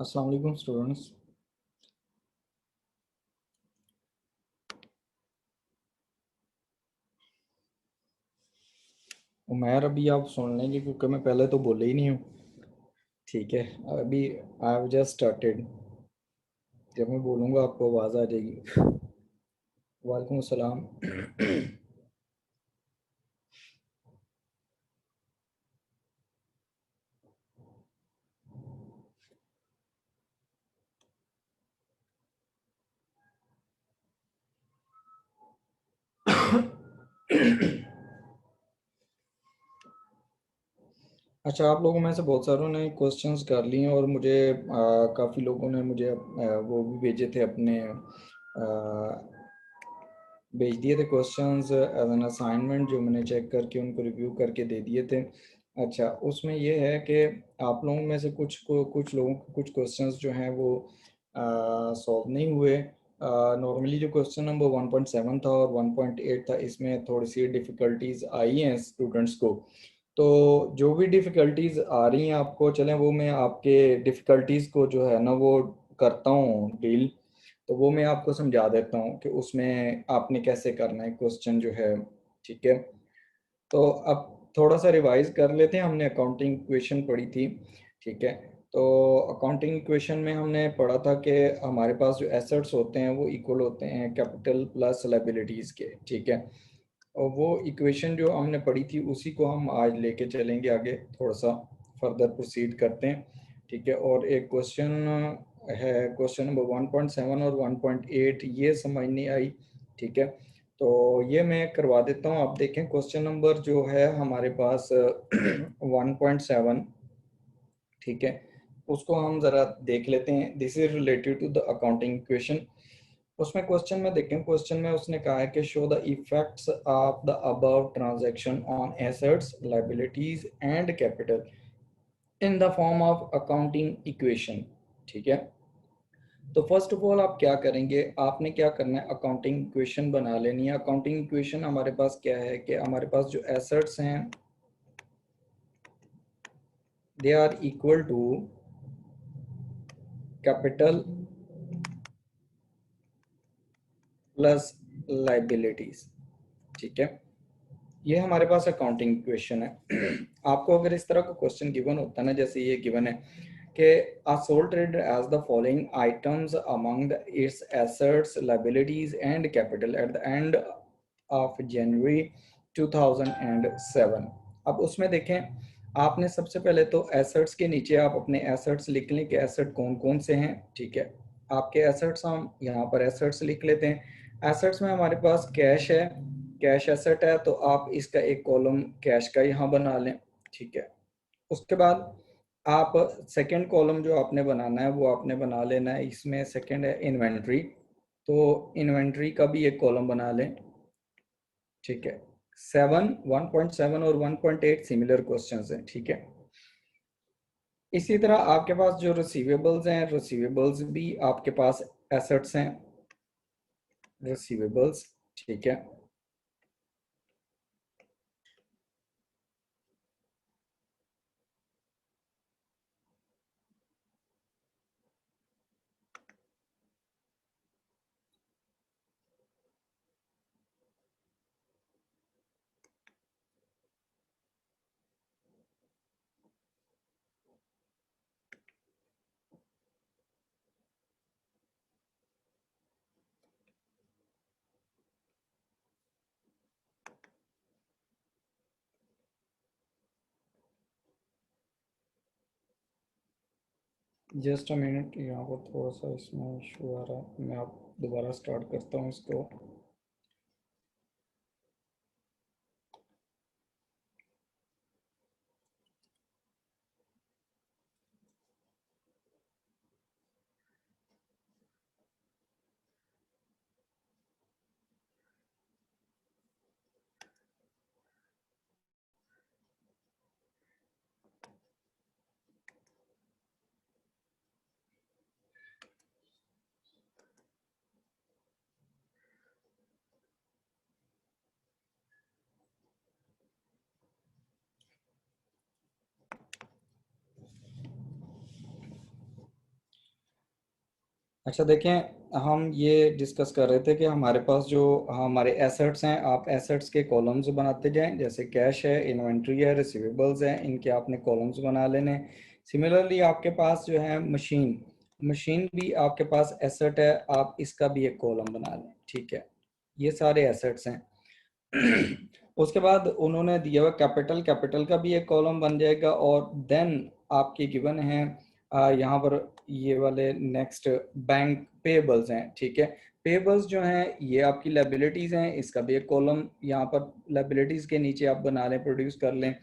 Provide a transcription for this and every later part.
अस्सलाम वालेकुम स्टूडेंट्स। उमैर अभी आप सुन लेंगे क्योंकि मैं पहले तो बोले ही नहीं हूँ। ठीक है, अभी आई हैव जस्ट स्टार्टेड। जब मैं बोलूँगा आपको आवाज़ आ जाएगी। वालेकुम अस्सलाम। अच्छा, आप लोगों में से बहुत सारों ने क्वेश्चंस कर लिए हैं और मुझे काफ़ी लोगों ने मुझे वो भी भेजे थे अपने भेज दिए थे क्वेश्चंस एज एन असाइनमेंट, जो मैंने चेक करके उनको रिव्यू करके दे दिए थे। अच्छा, उसमें ये है कि आप लोगों में से कुछ लोगों को कुछ क्वेश्चंस जो हैं वो सॉल्व नहीं हुए। नॉर्मली जो क्वेश्चन नंबर 1.7 था और 1.8 था, इसमें थोड़ी सी डिफ़िकल्टीज आई हैं स्टूडेंट्स को। तो जो भी डिफ़िकल्टीज आ रही हैं आपको, चलें वो मैं आपके डिफ़िकल्टीज को जो है ना वो करता हूँ डील। तो वो मैं आपको समझा देता हूँ कि उसमें आपने कैसे करना है क्वेश्चन जो है। ठीक है, तो अब थोड़ा सा रिवाइज कर लेते हैं। हमने अकाउंटिंग इक्वेशन पढ़ी थी। ठीक है, तो अकाउंटिंग इक्वेशन में हमने पढ़ा था कि हमारे पास जो एसेट्स होते हैं वो इक्वल होते हैं कैपिटल प्लस लायबिलिटीज़ के। ठीक है, और वो इक्वेशन जो हमने पढ़ी थी उसी को हम आज लेके चलेंगे आगे, थोड़ा सा फर्दर प्रोसीड करते हैं। ठीक है, और एक क्वेश्चन है, क्वेश्चन नंबर 1.7 और 1.8 ये समझ नहीं आई। ठीक है, तो ये मैं करवा देता हूँ। आप देखें क्वेश्चन नंबर जो है हमारे पास 1.7। ठीक है, उसको हम ज़रा देख लेते हैं। This is related to the accounting equation. उसमें क्वेश्चन में देखें, क्वेश्चन में उसने कहा है कि show the effects of the above transaction on assets liabilities and capital in the form of accounting equation. ठीक है, तो फर्स्ट ऑफ ऑल आप क्या करेंगे, आपने क्या करना है, अकाउंटिंग इक्वेशन बना लेनी है। अकाउंटिंग इक्वेशन हमारे पास क्या है कि हमारे पास जो एसेट्स हैं they are equal to capital plus liabilities. ठीक है, ये हमारे पास अकाउंटिंग इक्वेशन है। आपको अगर इस तरह का क्वेश्चन गिवन होता है ना, जैसे ये गिवन है कि a sole trader as the following items among its assets, liabilities and capital at the end of January 2007। अब उसमें देखें, आपने सबसे पहले तो एसेट्स के नीचे आप अपने एसेट्स लिख लें कि एसेट कौन कौन से हैं। ठीक है, आपके एसेट्स हम यहाँ पर एसेट्स लिख लेते हैं। एसेट्स में हमारे पास कैश है, कैश एसेट है, तो आप इसका एक कॉलम कैश का यहाँ बना लें। ठीक है, उसके बाद आप सेकंड कॉलम जो आपने बनाना है वो आपने बना लेना है। इसमें सेकंड है इन्वेंट्री, तो इन्वेंट्री का भी एक कॉलम बना लें। ठीक है, 1.7 और 1.8 सिमिलर क्वेश्चंस हैं। ठीक है, इसी तरह आपके पास जो रिसीवेबल्स हैं, रिसीवेबल्स भी आपके पास एसेट्स हैं, रिसीवेबल्स। ठीक है, जस्ट अ मिनट, यहाँ पर थोड़ा सा इसमें इशू आ रहा है। मैं आप दोबारा स्टार्ट करता हूँ इसको। अच्छा देखें, हम ये डिस्कस कर रहे थे कि हमारे पास जो हमारे एसेट्स हैं, आप एसेट्स के कॉलम्स बनाते जाएं, जैसे कैश है, इन्वेंट्री है, रिसीवेबल्स हैं, इनके आपने कॉलम्स बना लेने। सिमिलरली आपके पास जो है मशीन, मशीन भी आपके पास एसेट है, आप इसका भी एक कॉलम बना लें, ठीक है। ये सारे एसेट्स हैं। उसके बाद उन्होंने दिया हुआ कैपिटल, कैपिटल का भी एक कॉलम बन जाएगा। और देन आपके गिवन है यहाँ पर ये वाले नेक्स्ट बैंक पेबल्स हैं, ठीक है। पेबल्स जो हैं ये आपकी लाइबिलिटीज हैं, इसका भी एक कॉलम यहाँ पर लाइबिलिटीज के नीचे आप बना लें, प्रोड्यूस कर लें।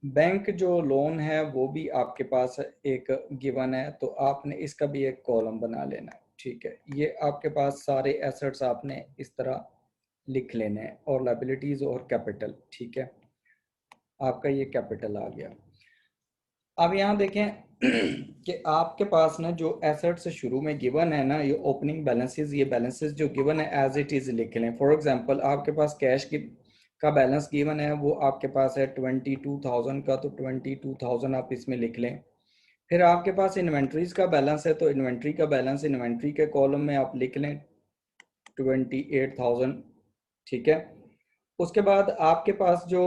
बैंक जो लोन है वो भी आपके पास एक गिवन है, तो आपने इसका भी एक कॉलम बना लेना है, ठीक है। ये आपके पास सारे एसेट्स आपने इस तरह लिख लेने हैं, और लाइबिलिटीज और कैपिटल, ठीक है। आपका ये कैपिटल आ गया। अब यहाँ देखें कि आपके पास ना जो एसेट्स शुरू में गिवन है ना, ये ओपनिंग बैलेंसेस, ये बैलेंसेस जो गिवन है एज इट इज लिख लें। फॉर एग्जांपल आपके पास कैश की का बैलेंस गिवन है, वो आपके पास है 22,000 का, तो 22,000 आप इसमें लिख लें। फिर आपके पास इन्वेंट्रीज का बैलेंस है, तो इन्वेंट्री का बैलेंस इन्वेंट्री के कॉलम में आप लिख लें 28,000, ठीक है। उसके बाद आपके पास जो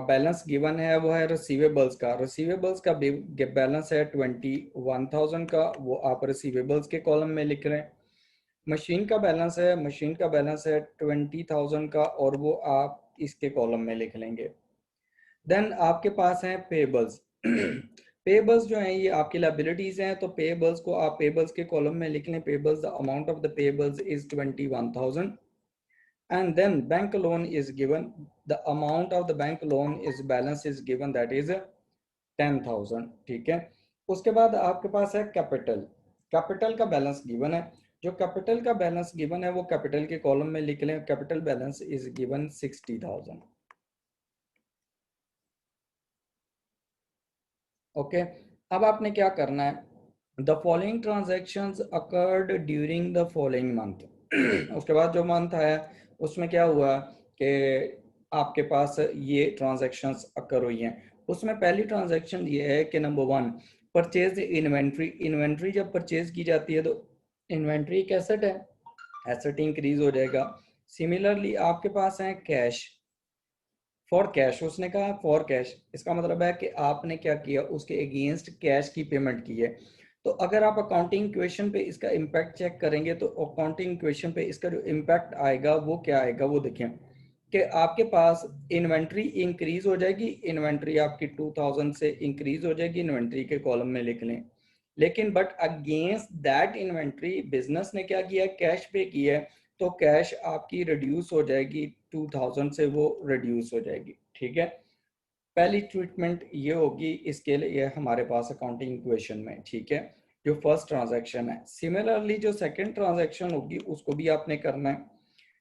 बैलेंस गिवन है वो है रिसीवेबल्स का। रिसीवेबल्स का बैलेंस है 21,000 का, वो आप रिसीवेबल्स के कॉलम में लिख रहे हैं। मशीन का बैलेंस है, मशीन का बैलेंस है 20,000 का, और वो आप इसके कॉलम में लिख लेंगे। देन आपके पास हैं पेबल्स। पेबल्स जो हैं ये आपकी लाइबिलिटीज हैं, तो पेबल्स को आप पेबल्स के कॉलम में लिख लें। Payables, the amount of the payables is 21,000, and then bank loan is given, the amount of the bank loan is balance is given, that is 10,000, ठीक है। उसके बाद आपके पास है कैपिटल। कैपिटल का बैलेंस गिवन है, जो कैपिटल का बैलेंस गिवन है वो कैपिटल के कॉलम में लिख लें। Capital balance is given 60,000, okay. अब आपने क्या करना है, the following transactions occurred during the following month. उसके बाद जो मंथ है उसमें क्या हुआ कि आपके पास ये ट्रांजेक्शन्स अकर हुई हैं। उसमें पहली ट्रांजेक्शन ये है कि नंबर 1, परचेज इन्वेंट्री। इन्वेंट्री जब परचेज की जाती है तो इन्वेंट्री एक एसेट है, एसेट इंक्रीज हो जाएगा। सिमिलरली आपके पास है कैश, फॉर कैश, उसने कहा फॉर कैश, इसका मतलब है कि आपने क्या किया, उसके अगेंस्ट कैश की पेमेंट की है। तो अगर आप अकाउंटिंग इक्वेशन पे इसका इम्पैक्ट चेक करेंगे, तो अकाउंटिंग इक्वेशन पे इसका जो इम्पैक्ट आएगा वो क्या आएगा, वो देखें कि आपके पास इन्वेंट्री इंक्रीज हो जाएगी। इन्वेंट्री आपकी 2000 से इंक्रीज हो जाएगी, इन्वेंट्री के कॉलम में लिख लें। लेकिन but against that inventory business ने क्या किया, कैश पे किया है, तो कैश आपकी रिड्यूस हो जाएगी, 2000 से वो रिड्यूस हो जाएगी, ठीक है। पहली ट्रीटमेंट ये होगी इसके लिए हमारे पास अकाउंटिंग इक्वेशन में, ठीक है, जो फर्स्ट ट्रांजैक्शन है। सिमिलरली जो सेकंड ट्रांजैक्शन होगी उसको भी आपने करना है।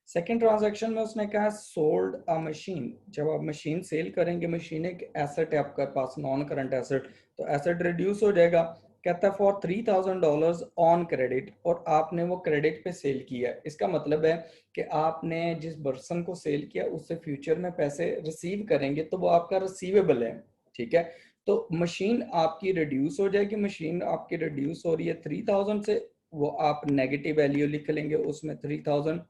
सेकंड ट्रांजैक्शन में उसने कहा सोल्ड अ मशीन। जब आप मशीन सेल करेंगे, मशीन एक एसेट है आपके पास, नॉन करंट एसेट, तो एसेट रिड्यूस हो जाएगा। कहता है फॉर $3,000 ऑन क्रेडिट, और आपने वो क्रेडिट पे सेल किया है। इसका मतलब है कि आपने जिस पर्सन को सेल किया उससे फ्यूचर में पैसे रिसीव करेंगे, तो वो आपका रिसीवेबल है, ठीक है। तो मशीन आपकी रिड्यूस हो जाएगी, मशीन आपकी रिड्यूस हो रही है 3000 से, वो आप नेगेटिव वैल्यू लिख लेंगे उसमें 3000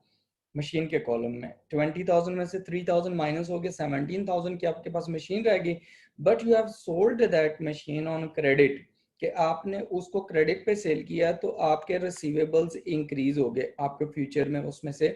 मशीन के कॉलम में। 20,000 में से 3000 माइनस हो गया, 17,000 की आपके पास मशीन रहेगी। But you have sold that machine on credit, कि आपने उसको क्रेडिट पे सेल किया, तो आपके रिसीवेबल्स इंक्रीज हो गए, आपके फ्यूचर में उसमें से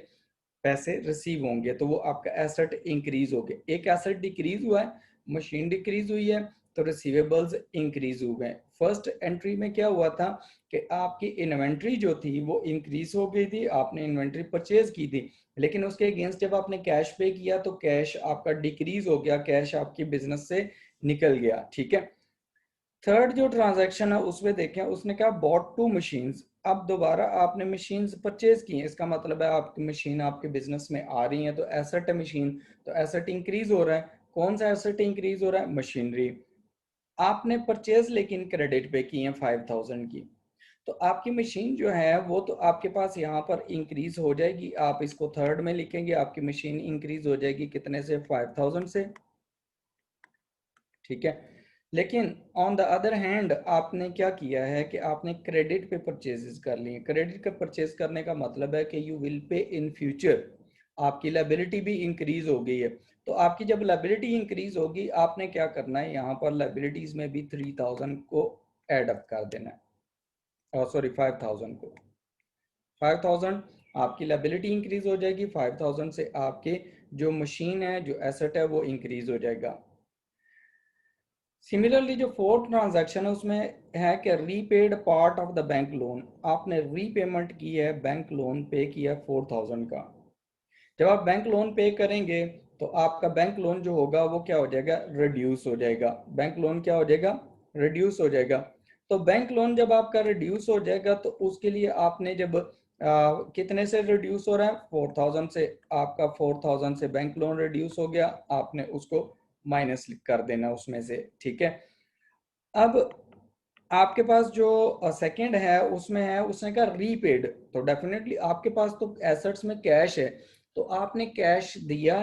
पैसे रिसीव होंगे, तो वो आपका एसेट इंक्रीज हो गया। एक एसेट डिक्रीज हुआ है, मशीन डिक्रीज हुई है, तो रिसीवेबल्स इंक्रीज हो गए। फर्स्ट एंट्री में क्या हुआ था कि आपकी इन्वेंट्री जो थी वो इंक्रीज हो गई थी, आपने इन्वेंट्री परचेज की थी, लेकिन उसके अगेंस्ट जब आपने कैश पे किया तो कैश आपका डिक्रीज हो गया, कैश आपकी बिजनेस से निकल गया, ठीक है। थर्ड जो ट्रांजैक्शन है उसमें देखें, उसने कहा बॉट टू मशीन्स। अब दोबारा आपने मशीन्स परचेज की हैं, इसका मतलब है आपकी मशीन आपके बिजनेस में आ रही है, तो एसेट है मशीन, तो एसेट इंक्रीज हो रहा है। कौन सा एसेट इंक्रीज हो रहा है, मशीनरी। आपने परचेज लेकिन क्रेडिट पे की है 5000 की, तो आपकी मशीन जो है वो तो आपके पास यहाँ पर इंक्रीज हो जाएगी। आप इसको थर्ड में लिखेंगे, आपकी मशीन इंक्रीज हो जाएगी कितने से, 5000 से, ठीक है। लेकिन ऑन द अदर हैंड आपने क्या किया है कि आपने क्रेडिट पे परचेजेस कर लिए। क्रेडिट का परचेज करने का मतलब है कि you will pay in future, आपकी लाइबिलिटी भी इंक्रीज हो गई है। तो आपकी जब लाइबिलिटी इंक्रीज होगी, आपने क्या करना है, यहाँ पर लाइबिलिटीज में भी 3000 को ऐड अप कर देना है, और सॉरी 5000 को। 5000 आपकी लाइबिलिटी इंक्रीज हो जाएगी, 5000 से आपके जो मशीन है, जो एसेट है, वो इंक्रीज हो जाएगा। सिमिलरली जो फोर्थ ट्रांजैक्शन है उसमें है कि repaid part of the bank loan, आपने रीपेमेंट की है, बैंक लोन पे किया 4000 का। जब आप बैंक लोन पे करेंगे तो आपका बैंक लोन जो होगा वो क्या हो जाएगा, रिड्यूस हो जाएगा। बैंक लोन क्या हो जाएगा, रिड्यूस हो जाएगा। तो बैंक लोन जब आपका रिड्यूस हो जाएगा तो उसके लिए आपने जब कितने से रिड्यूस हो रहा है, 4000 से, आपका 4000 से बैंक लोन रिड्यूस हो गया, आपने उसको माइनस कर देना उसमें से, ठीक है। अब आपके पास जो सेकंड है उसमें है, उसने कहा रीपेड, तो डेफिनेटली आपके पास तो एसेट्स में कैश है, तो आपने कैश दिया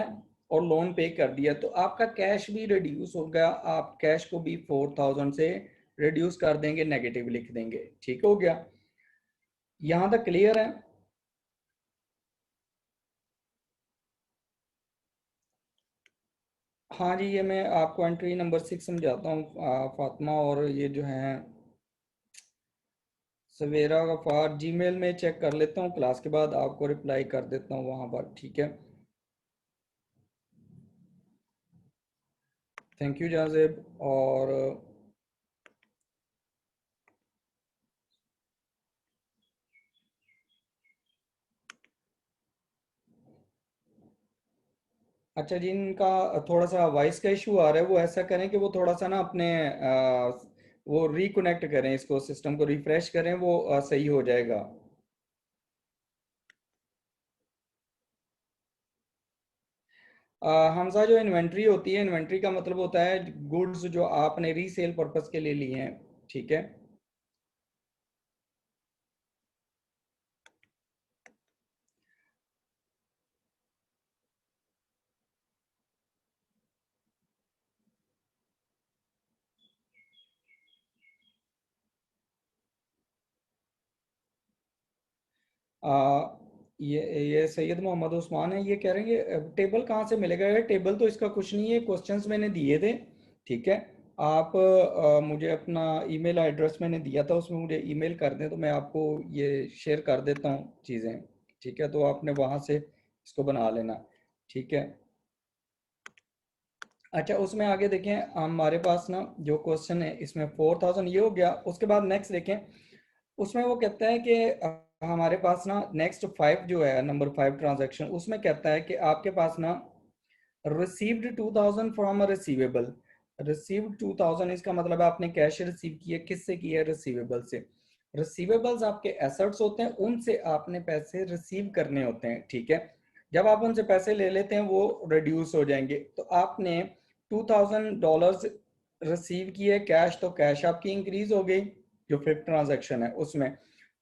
और लोन पे कर दिया, तो आपका कैश भी रिड्यूस हो गया। आप कैश को भी 4000 से रिड्यूस कर देंगे, नेगेटिव लिख देंगे, ठीक हो गया। यहां तक क्लियर है? हाँ जी, ये मैं आपको एंट्री नंबर 6 समझाता हूँ फातिमा। और ये जो है सवेरा गफार, जीमेल में चेक कर लेता हूँ, क्लास के बाद आपको रिप्लाई कर देता हूँ वहाँ पर, ठीक है। थैंक यू जाजेब। और अच्छा, जिनका थोड़ा सा वॉइस का इशू आ रहा है वो ऐसा करें कि वो थोड़ा सा ना अपने वो रिकनेक्ट करें, इसको सिस्टम को रिफ्रेश करें, वो सही हो जाएगा। हमजा, जो इन्वेंट्री होती है, इन्वेंट्री का मतलब होता है गुड्स जो आपने रीसेल पर्पस के लिए लिए हैं, ठीक है। आ, ये सैयद मोहम्मद उस्मान है, ये कह रहे हैं कि टेबल कहाँ से मिलेगा। यार टेबल तो इसका कुछ नहीं है, क्वेश्चंस मैंने दिए थे, ठीक है। आप मुझे अपना ईमेल एड्रेस मैंने दिया था, उसमें मुझे ईमेल कर दें तो मैं आपको ये शेयर कर देता हूँ चीज़ें, ठीक है। तो आपने वहाँ से इसको बना लेना, ठीक है। अच्छा, उसमें आगे देखें, हमारे पास ना जो क्वेश्चन है इसमें 4000 ये हो गया। उसके बाद नेक्स्ट देखें, उसमें वो कहता है कि हमारे पास ना नेक्स्ट 5 जो है, नंबर 5 ट्रांजैक्शन, उसमें कहता है कि आपके पास ना received 2000 from a receivable. Received 2000 इसका मतलब है आपने कैश रिसीव किया, किससे किया, रिसीवेबल से। रिसीवेबल्स आपके एसेट्स होते हैं, उनसे आपने पैसे रिसीव करने होते हैं, ठीक है। जब आप उनसे पैसे ले लेते हैं वो रिड्यूस हो जाएंगे, तो आपने $2000 रिसीव किए कैश, तो कैश आपकी इंक्रीज हो गई जो फिफ्थ ट्रांजैक्शन है उसमें।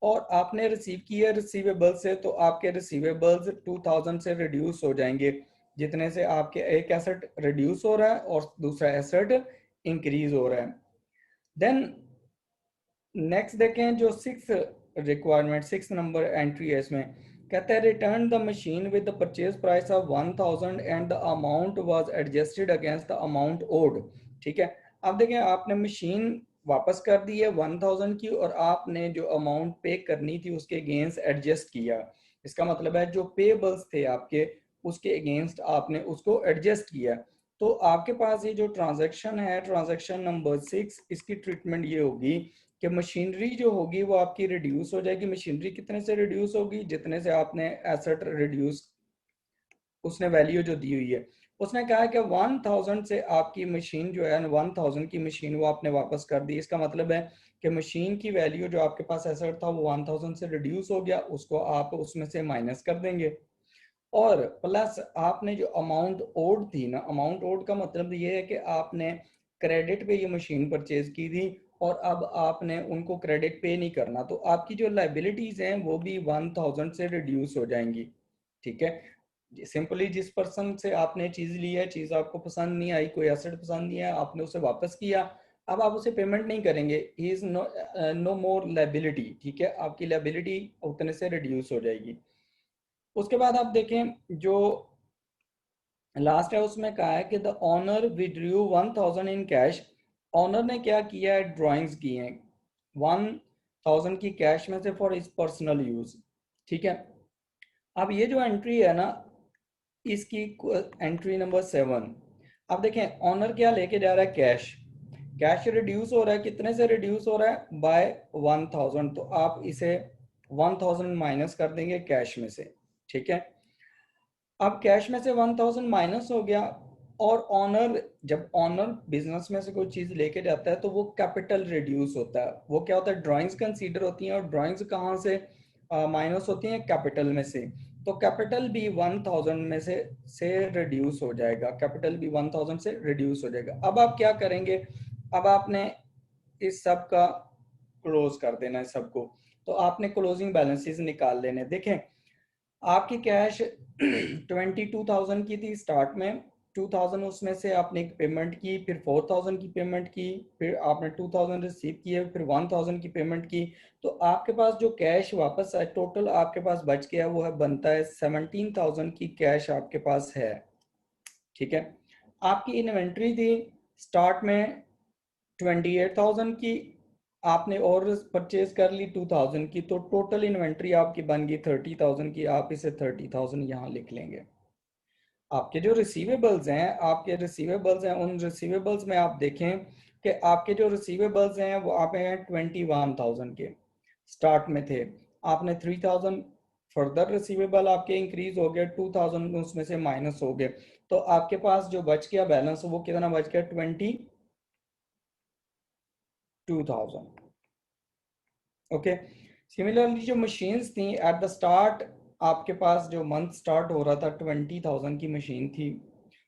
और आपने रिसीव किया रिसीवेबल से, तो आपके रिसीवेबल्स 2000 से रिड्यूस हो जाएंगे, जितने से आपके एक एसेट रिड्यूस हो रहा है और दूसरा एसेट इंक्रीज हो रहा है। देन नेक्स्ट देखें, जो six requirement, six number entry है, इसमें कहता है return the machine with the purchase price of 1000 and the amount was adjusted against the amount owed, ठीक है। अब देखें, आपने मशीन वापस कर दी है 1000 की, और आपने जो अमाउंट पे करनी थी उसके अगेंस्ट एडजस्ट किया। इसका मतलब है जो पेबल्स थे आपके, उसके अगेंस्ट आपने उसको एडजस्ट किया। तो आपके पास ये जो ट्रांजैक्शन है, ट्रांजैक्शन नंबर 6, इसकी ट्रीटमेंट ये होगी कि मशीनरी जो होगी वो आपकी रिड्यूस हो जाएगी। मशीनरी कितने से रिड्यूस होगी, जितने से आपने एसेट रिड्यूस, उसने वैल्यू जो दी हुई है, उसने कहा है कि 1000 से आपकी मशीन जो है, 1000 की मशीन वो आपने वापस कर दी। इसका मतलब है कि मशीन की वैल्यू जो आपके पास एसेट था वो 1000 से रिड्यूस हो गया, उसको आप उसमें से माइनस कर देंगे। और प्लस आपने जो अमाउंट ओड थी ना, अमाउंट ओड का मतलब ये है कि आपने क्रेडिट पे ये मशीन परचेज की थी, और अब आपने उनको क्रेडिट पे नहीं करना, तो आपकी जो लाइबिलिटीज हैं वो भी 1000 से रिड्यूस हो जाएंगी, ठीक है। सिंपली जिस पर्सन से आपने चीज ली है, चीज आपको पसंद नहीं आई, कोई एसेट पसंद नहीं है, आपने उसे वापस किया, अब आप उसे पेमेंट नहीं करेंगे, he is no more liability, ठीक है, आपकी लायबिलिटी उतने से रिड्यूस हो जाएगी। उसके बाद आप देखें जो लास्ट है उसमें कहा है कि the owner withdrew 1000 in cash. Owner ने क्या किया है, ड्राइंग्स की हैं 1000 की कैश में से फॉर इज पर्सनल यूज, ठीक है। अब ये जो एंट्री है ना, इसकी एंट्री नंबर 7, अब देखें ऑनर क्या लेके जा रहा है, कैश। कैश रिड्यूस हो रहा है, कितने से रिड्यूस हो रहा है, बाय 1000, तो आप इसे 1000 माइनस कर देंगे कैश में से, ठीक है। अब कैश में से 1000 माइनस हो गया, और ऑनर, जब ऑनर बिजनेस में से कोई चीज लेके जाता है तो वो कैपिटल रिड्यूस होता है, वो क्या होता है, ड्राइंग्स कंसीडर होती हैं, और ड्राइंग्स कहाँ से माइनस होती हैं, कैपिटल में से। तो कैपिटल भी 1000 में से रिड्यूस हो जाएगा, कैपिटल भी 1000 से रिड्यूस हो जाएगा। अब आप क्या करेंगे, अब आपने इस सब का क्लोज कर देना है सबको, तो आपने क्लोजिंग बैलेंसेस निकाल लेने। देखें आपकी कैश 22,000 की थी स्टार्ट में, 2000 उसमें से आपने एक पेमेंट की, फिर 4000 की पेमेंट की, फिर आपने 2000 रिसीव किए, फिर 1000 की पेमेंट की। तो आपके पास जो कैश वापस आए, टोटल आपके पास बच गया वो है, बनता है 17,000 की कैश आपके पास है, ठीक है। आपकी इन्वेंट्री थी स्टार्ट में 28,000 की, आपने और परचेज कर ली 2000 की, तो टोटल इन्वेंट्री आपकी बन गई 30,000 की, आप इसे 30,000 यहाँ लिख लेंगे। आपके जो रिसीवेबल्स हैं, आपके रिसीवेबल्स हैं, उन रिसीवेबल्स में आप देखें कि आपके जो रिसीवेबल्स हैं वो आप हैं 21,000 के, स्टार्ट में थे, आपने 3000 फर्दर रिसीवेबल आपके इंक्रीज हो गए, 2000 उसमें से माइनस हो गए, तो आपके पास जो बच गया बैलेंस वो कितना बच गया, 22,000, ओके। सिमिलरली जो मशीन्स थी एट द स्टार्ट, आपके पास जो मंथ स्टार्ट हो रहा था 20,000 की मशीन थी,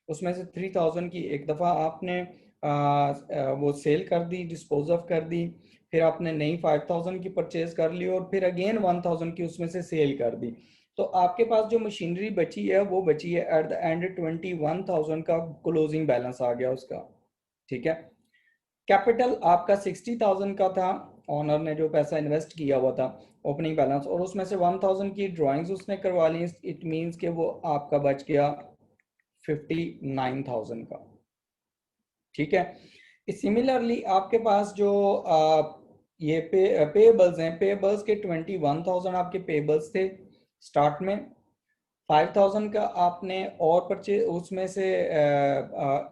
उसमें से 3,000 की एक दफ़ा आपने वो सेल कर दी, डिस्पोज ऑफ कर दी, फिर आपने नई 5,000 की परचेज कर ली, और फिर अगेन 1,000 की उसमें से सेल कर दी। तो आपके पास जो मशीनरी बची है वो बची है एट द एंड 21,000 का क्लोजिंग बैलेंस आ गया उसका, ठीक है। कैपिटल आपका 60,000 का था, ऑनर ने जो पैसा इन्वेस्ट किया हुआ था, ओपनिंग बैलेंस, और उसमें से 1,000 की ड्राइंग्स उसने करवा ली, इट मींस कि वो आपका बच गया 59,000 का, ठीक है। सिमिलरली आपके पास जो ये पेबल्स हैं, पेबल्स के 21,000 आपके पेबल्स थे स्टार्ट में, 5,000 का आपने और परचेज उसमें से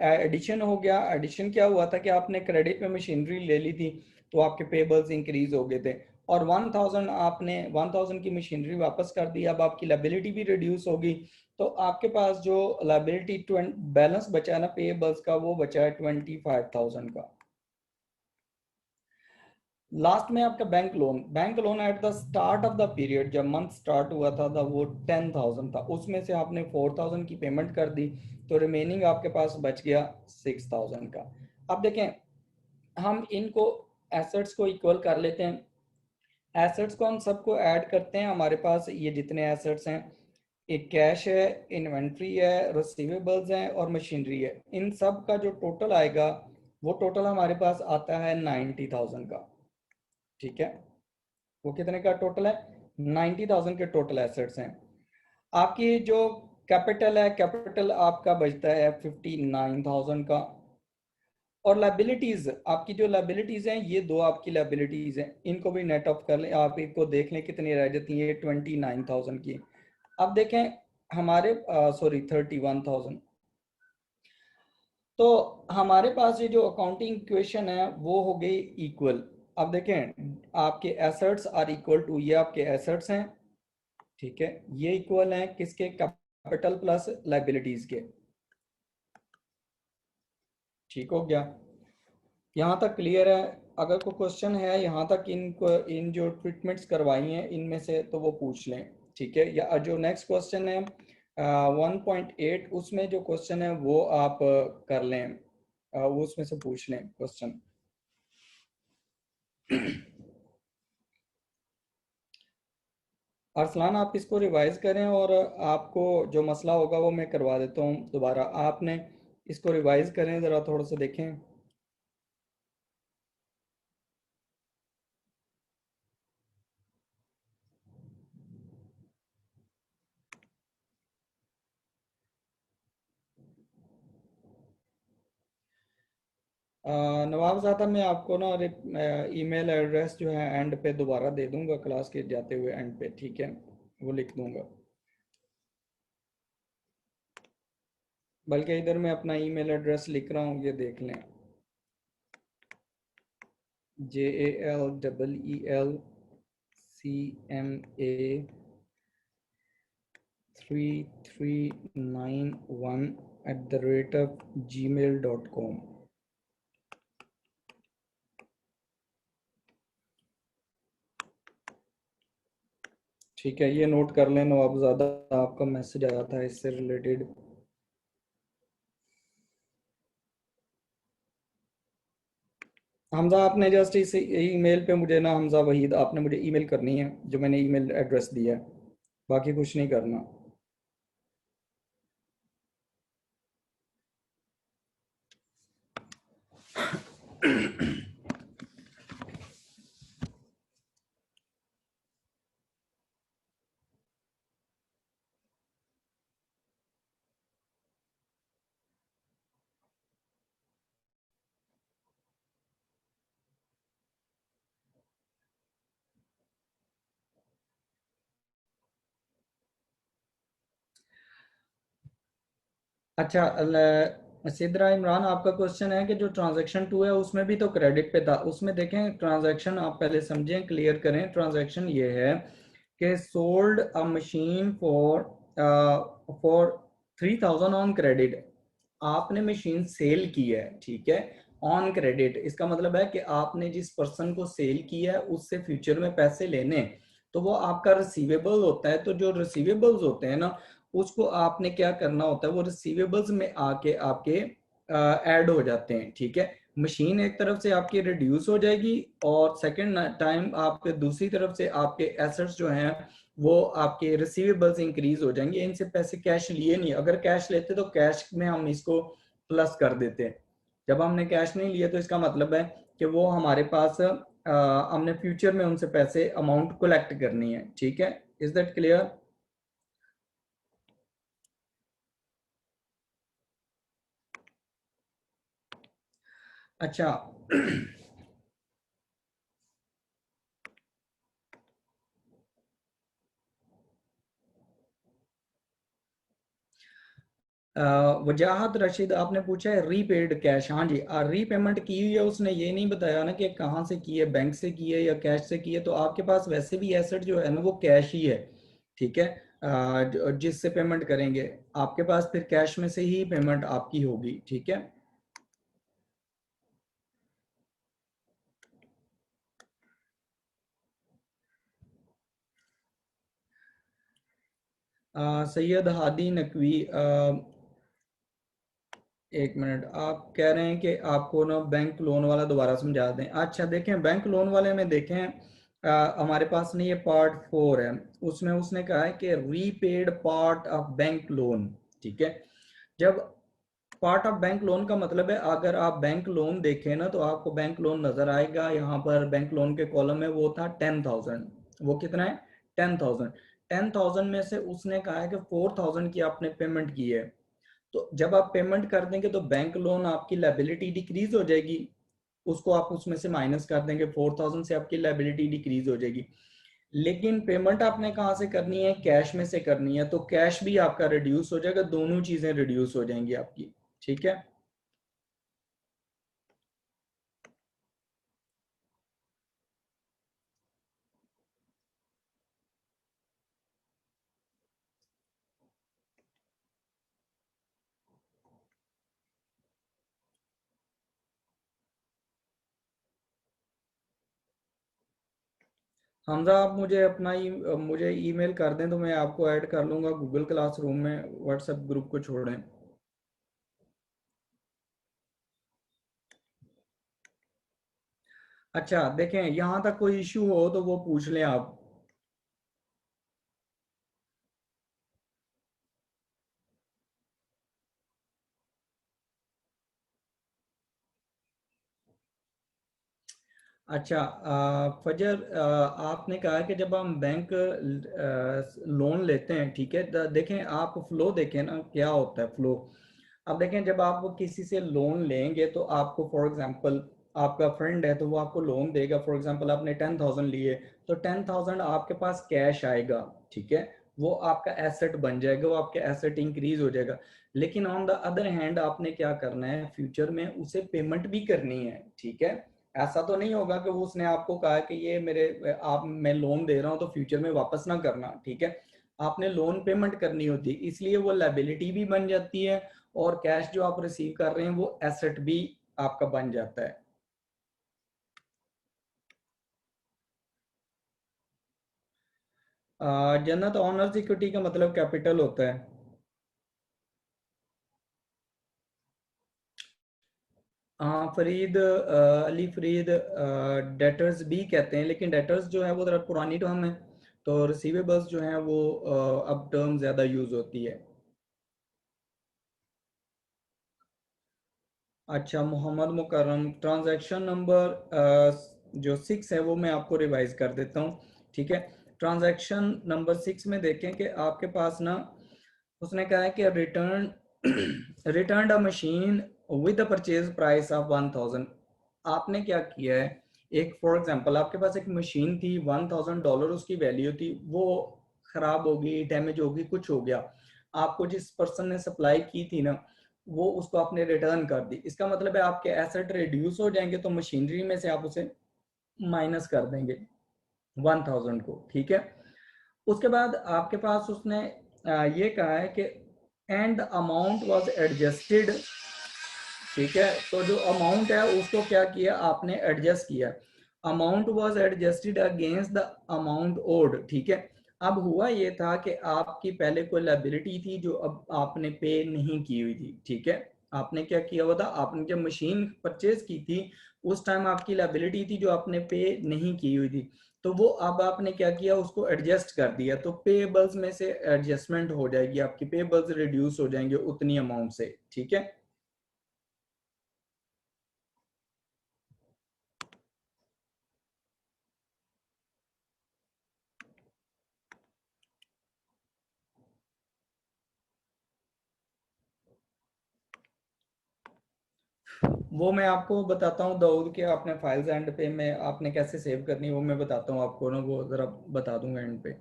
एडिशन हो गया। एडिशन क्या हुआ था कि आपने क्रेडिट में मशीनरी ले ली थी, तो आपके पेबल्स इंक्रीज हो गए थे, और 1,000 आपने 1,000 की मशीनरी वापस कर दी, अब आपकी लायबिलिटी भी रिड्यूस होगी, तो आपके पास जो लायबिलिटी बैलेंस बचा है ना पेबल्स का, वो बचा है 25,000 का। लास्ट में आपका bank loan, bank loan at the start of the period, जब मंथ स्टार्ट हुआ था वो 10,000 था, उसमें से आपने 4,000 की पेमेंट कर दी, तो रिमेनिंग आपके पास बच गया 6,000 का। अब देखें हम इनको एसेट्स को इक्वल कर लेते हैं, एसेट्स को हम सबको ऐड करते हैं, हमारे पास ये जितने एसेट्स हैं, एक कैश है, इन्वेंट्री है, रिसीवेबल्स हैं और मशीनरी है, इन सब का जो टोटल आएगा वो टोटल हमारे पास आता है 90,000 का, ठीक है। वो कितने का टोटल है, 90,000 के टोटल एसेट्स हैं। आपकी जो कैपिटल है, कैपिटल आपका बचता है 59,000 का, और लाइबिलिटीज, आपकी जो लाइबिलिटीज हैं, ये दो आपकी लाइबिलिटीज हैं, इनको भी नेट ऑफ कर लें, आप इनको देख लें कितनी रह जाती है, 29,000 की। अब देखें हमारे सॉरी 31,000, तो हमारे पास ये जो अकाउंटिंग इक्वेशन है वो हो गई इक्वल। अब देखें आपके एसेट्स आर इक्वल टू, ये आपके एसेट्स हैं, ठीक है, ये इक्वल है किसके, कैपिटल प्लस लाइबिलिटीज के, ठीक हो गया, यहाँ तक क्लियर है। अगर कोई क्वेश्चन है यहाँ तक इन जो ट्रीटमेंट्स करवाई हैं इनमें से, तो वो पूछ लें, ठीक है। या जो नेक्स्ट क्वेश्चन है 1.8, उसमें जो क्वेश्चन है वो आप कर लें, वो उसमें से पूछ लें क्वेश्चन। अरसलान आप इसको रिवाइज करें, और आपको जो मसला होगा वो मैं करवा देता हूँ दोबारा, आपने इसको रिवाइज करें ज़रा, थोड़ा सा देखें। नवाबजादा, मैं आपको ना ईमेल एड्रेस जो है एंड पे दोबारा दे दूंगा, क्लास के जाते हुए एंड पे, ठीक है, वो लिख दूंगा। बल्कि इधर मैं अपना ईमेल एड्रेस लिख रहा हूँ, ये देख लें। JALCMA3391 @gmail.com। ठीक है, ये नोट कर लें नवाबजादा, आपका मैसेज आया था इससे रिलेटेड। हमजा, आपने जस्ट इस ईमेल पे मुझे ना, हमजा वहीद, आपने मुझे ईमेल करनी है जो मैंने ईमेल एड्रेस दिया है, बाकी कुछ नहीं करना। अच्छा, सिद्रा इमरान, आपका क्वेश्चन है कि जो ट्रांजैक्शन 2 है उसमें भी तो क्रेडिट पे था, उसमें देखें ट्रांजैक्शन आप पहले समझें, क्लियर करें। ट्रांजैक्शन ये है कि sold a machine for 3000 on credit. आपने मशीन सेल की है, ठीक है, ऑन क्रेडिट। इसका मतलब है कि आपने जिस पर्सन को सेल किया है उससे फ्यूचर में पैसे लेने, तो वो आपका रिसीवेबल होता है। तो जो रिसीवेबल्स होते हैं ना, उसको आपने क्या करना होता है, वो रिसीवेबल्स में आके आपके ऐड हो जाते हैं, ठीक है। मशीन एक तरफ से आपकी रिड्यूस हो जाएगी, और सेकंड टाइम आपके दूसरी तरफ से आपके एसेट्स जो हैं वो आपके रिसीवेबल्स इंक्रीज हो जाएंगे। इनसे पैसे कैश लिए नहीं, अगर कैश लेते तो कैश में हम इसको प्लस कर देते हैं। जब हमने कैश नहीं लिए तो इसका मतलब है कि वो हमारे पास हमने फ्यूचर में उनसे पैसे अमाउंट कलेक्ट करनी है, ठीक है। Is that clear? अच्छा। वजाहत रशीद, आपने पूछा है रीपेड कैश। हाँ जी, रीपेमेंट की हुई है, उसने ये नहीं बताया ना कि कहाँ से की है, बैंक से की है या कैश से की है। तो आपके पास वैसे भी एसेट जो है ना वो कैश ही है, ठीक है। जिससे पेमेंट करेंगे आपके पास फिर कैश में से ही पेमेंट आपकी होगी, ठीक है। सैयद हादी नकवी, एक मिनट, आप कह रहे हैं कि आपको ना बैंक लोन वाला दोबारा समझा दें। अच्छा देखें, बैंक लोन वाले में देखें, हमारे पास नहीं, ये पार्ट 4 है, उसमें उसने कहा है कि repaid part of bank loan, ठीक है। जब पार्ट ऑफ बैंक लोन का मतलब है, अगर आप बैंक लोन देखें ना तो आपको बैंक लोन नजर आएगा, यहाँ पर बैंक लोन के कॉलम में वो था 10,000। वो कितना है? 10,000। 10,000 में से उसने कहा है कि 4,000 की आपने पेमेंट की है। तो जब आप पेमेंट कर देंगे तो बैंक लोन आपकी लाइबिलिटी डिक्रीज हो जाएगी, उसको आप उसमें से माइनस कर देंगे, 4,000 से आपकी लाइबिलिटी डिक्रीज हो जाएगी। लेकिन पेमेंट आपने कहाँ से करनी है? कैश में से करनी है, तो कैश भी आपका रिड्यूस हो जाएगा, दोनों चीजें रिड्यूस हो जाएंगी आपकी, ठीक है। हमजा, आप मुझे मुझे ईमेल कर दें तो मैं आपको ऐड कर लूंगा गूगल क्लासरूम में, व्हाट्सएप ग्रुप को छोड़ें। अच्छा देखें, यहाँ तक कोई इश्यू हो तो वो पूछ लें आप। अच्छा, फजर, आपने कहा कि जब हम बैंक लोन लेते हैं, ठीक है, देखें आप फ्लो देखें ना क्या होता है फ्लो। अब देखें, जब आप किसी से लोन लेंगे तो आपको फॉर एग्जांपल आपका फ्रेंड है तो वो आपको लोन देगा, फॉर एग्जांपल आपने 10,000 लिए तो 10,000 आपके पास कैश आएगा, ठीक है, वो आपका एसेट बन जाएगा, वो आपका एसेट इंक्रीज हो जाएगा। लेकिन ऑन द अदर हैंड आपने क्या करना है, फ्यूचर में उसे पेमेंट भी करनी है, ठीक है। ऐसा तो नहीं होगा कि वो उसने आपको कहा कि ये मेरे आप मैं लोन दे रहा हूँ तो फ्यूचर में वापस ना करना, ठीक है। आपने लोन पेमेंट करनी होती है, इसलिए वो लायबिलिटी भी बन जाती है और कैश जो आप रिसीव कर रहे हैं वो एसेट भी आपका बन जाता है। जन्नत, ऑनर्स इक्विटी का मतलब कैपिटल होता है। हाँ फरीद, अली फरीद, डेटर्स भी कहते हैं, लेकिन डेटर्स जो है वो जरा पुरानी टर्म है, तो रिसीवेबल्स जो है वो अब टर्म ज़्यादा यूज़ होती है। अच्छा मोहम्मद मुकर्रम, ट्रांजैक्शन नंबर जो 6 है वो मैं आपको रिवाइज कर देता हूँ, ठीक है। ट्रांजैक्शन नंबर 6 में देखें कि आपके पास ना उसने कहा है कि return return a machine with the purchase price of 1,000। आपने क्या किया है, एक फॉर एग्जांपल आपके पास एक मशीन थी, $1,000 उसकी वैल्यू थी, वो खराब हो गई, डैमेज हो गई, कुछ हो गया, आपको जिस पर्सन ने सप्लाई की थी ना वो उसको आपने रिटर्न कर दी, इसका मतलब है आपके एसेट रिड्यूस हो जाएंगे, तो मशीनरी में से आप उसे माइनस कर देंगे 1,000 को, ठीक है। उसके बाद आपके पास उसने ये कहा है कि एंड अमाउंट वाज एडजस्टेड, ठीक है। तो जो अमाउंट है उसको क्या किया आपने, एडजस्ट किया, amount was adjusted against the amount owed, ठीक है। अब हुआ ये था कि आपकी पहले कोई लायबिलिटी थी जो अब आपने पे नहीं की हुई थी, ठीक है। आपने क्या किया हुआ था, आपने जब मशीन परचेज की थी उस टाइम आपकी लायबिलिटी थी जो आपने पे नहीं की हुई थी, तो वो अब आपने क्या किया, उसको एडजस्ट कर दिया, तो पेबल्स में से एडजस्टमेंट हो जाएगी, आपकी पेबल्स रिड्यूस हो जाएंगे उतनी अमाउंट से, ठीक है। वो मैं आपको बताता हूँ दाऊद के, आपने फाइल्स एंड पे में आपने कैसे सेव करनी है वो मैं बताता हूँ आपको ना, वो ज़रा बता दूंगा एंड पे।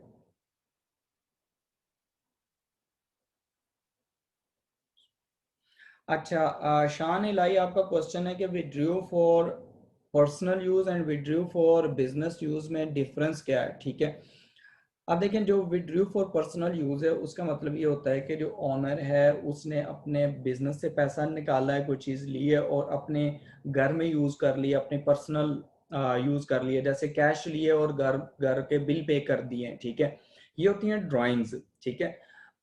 अच्छा शान इलाई, आपका क्वेश्चन है कि withdrew for personal use and withdrew for business use में डिफरेंस क्या है, ठीक है। अब देखें, जो विड्रू फॉर पर्सनल यूज़ है उसका मतलब ये होता है कि जो ऑनर है उसने अपने बिजनेस से पैसा निकाला है, कोई चीज़ ली है और अपने घर में यूज़ कर लिया, अपने पर्सनल यूज़ कर लिया, जैसे कैश लिए और घर घर के बिल पे कर दिए, ठीक है। ये होती हैं ड्राइंग्स, ठीक है।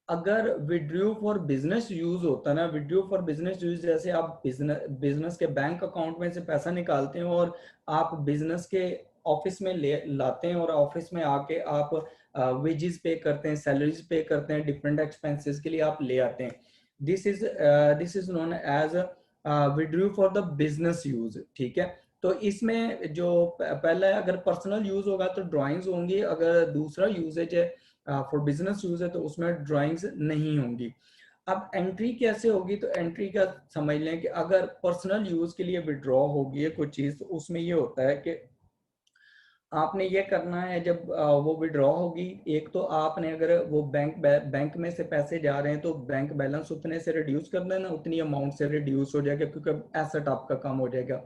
अगर विड्रू फॉर बिजनेस यूज होता ना, विड्रू फॉर बिजनेस यूज जैसे आप बिजनेस बिजनेस के बैंक अकाउंट में से पैसा निकालते हैं और आप बिजनेस के ऑफिस में ले लाते हैं और ऑफिस में आके आप वेजेस पे करते हैं, सैलरीज पे करते हैं, डिफरेंट एक्सपेंसेस के लिए आप ले आते हैं, this is known as withdrew for the business use, ठीक है। तो इसमें जो पहला है, अगर पर्सनल यूज होगा तो ड्राइंग्स होंगी, अगर दूसरा यूजेज है फॉर बिजनेस यूज है तो उसमें ड्राइंग्स नहीं होंगी। अब एंट्री कैसे होगी, तो एंट्री का समझ लें कि अगर पर्सनल यूज के लिए विड्रॉ होगी है कोई चीज, तो उसमें ये होता है कि आपने ये करना है, जब वो विड्रॉ होगी, एक तो आपने अगर वो बैंक में से पैसे जा रहे हैं तो बैंक बैलेंस उतने से रिड्यूस कर देना, उतनी अमाउंट से रिड्यूस हो जाएगा क्योंकि एसेट आपका कम हो जाएगा।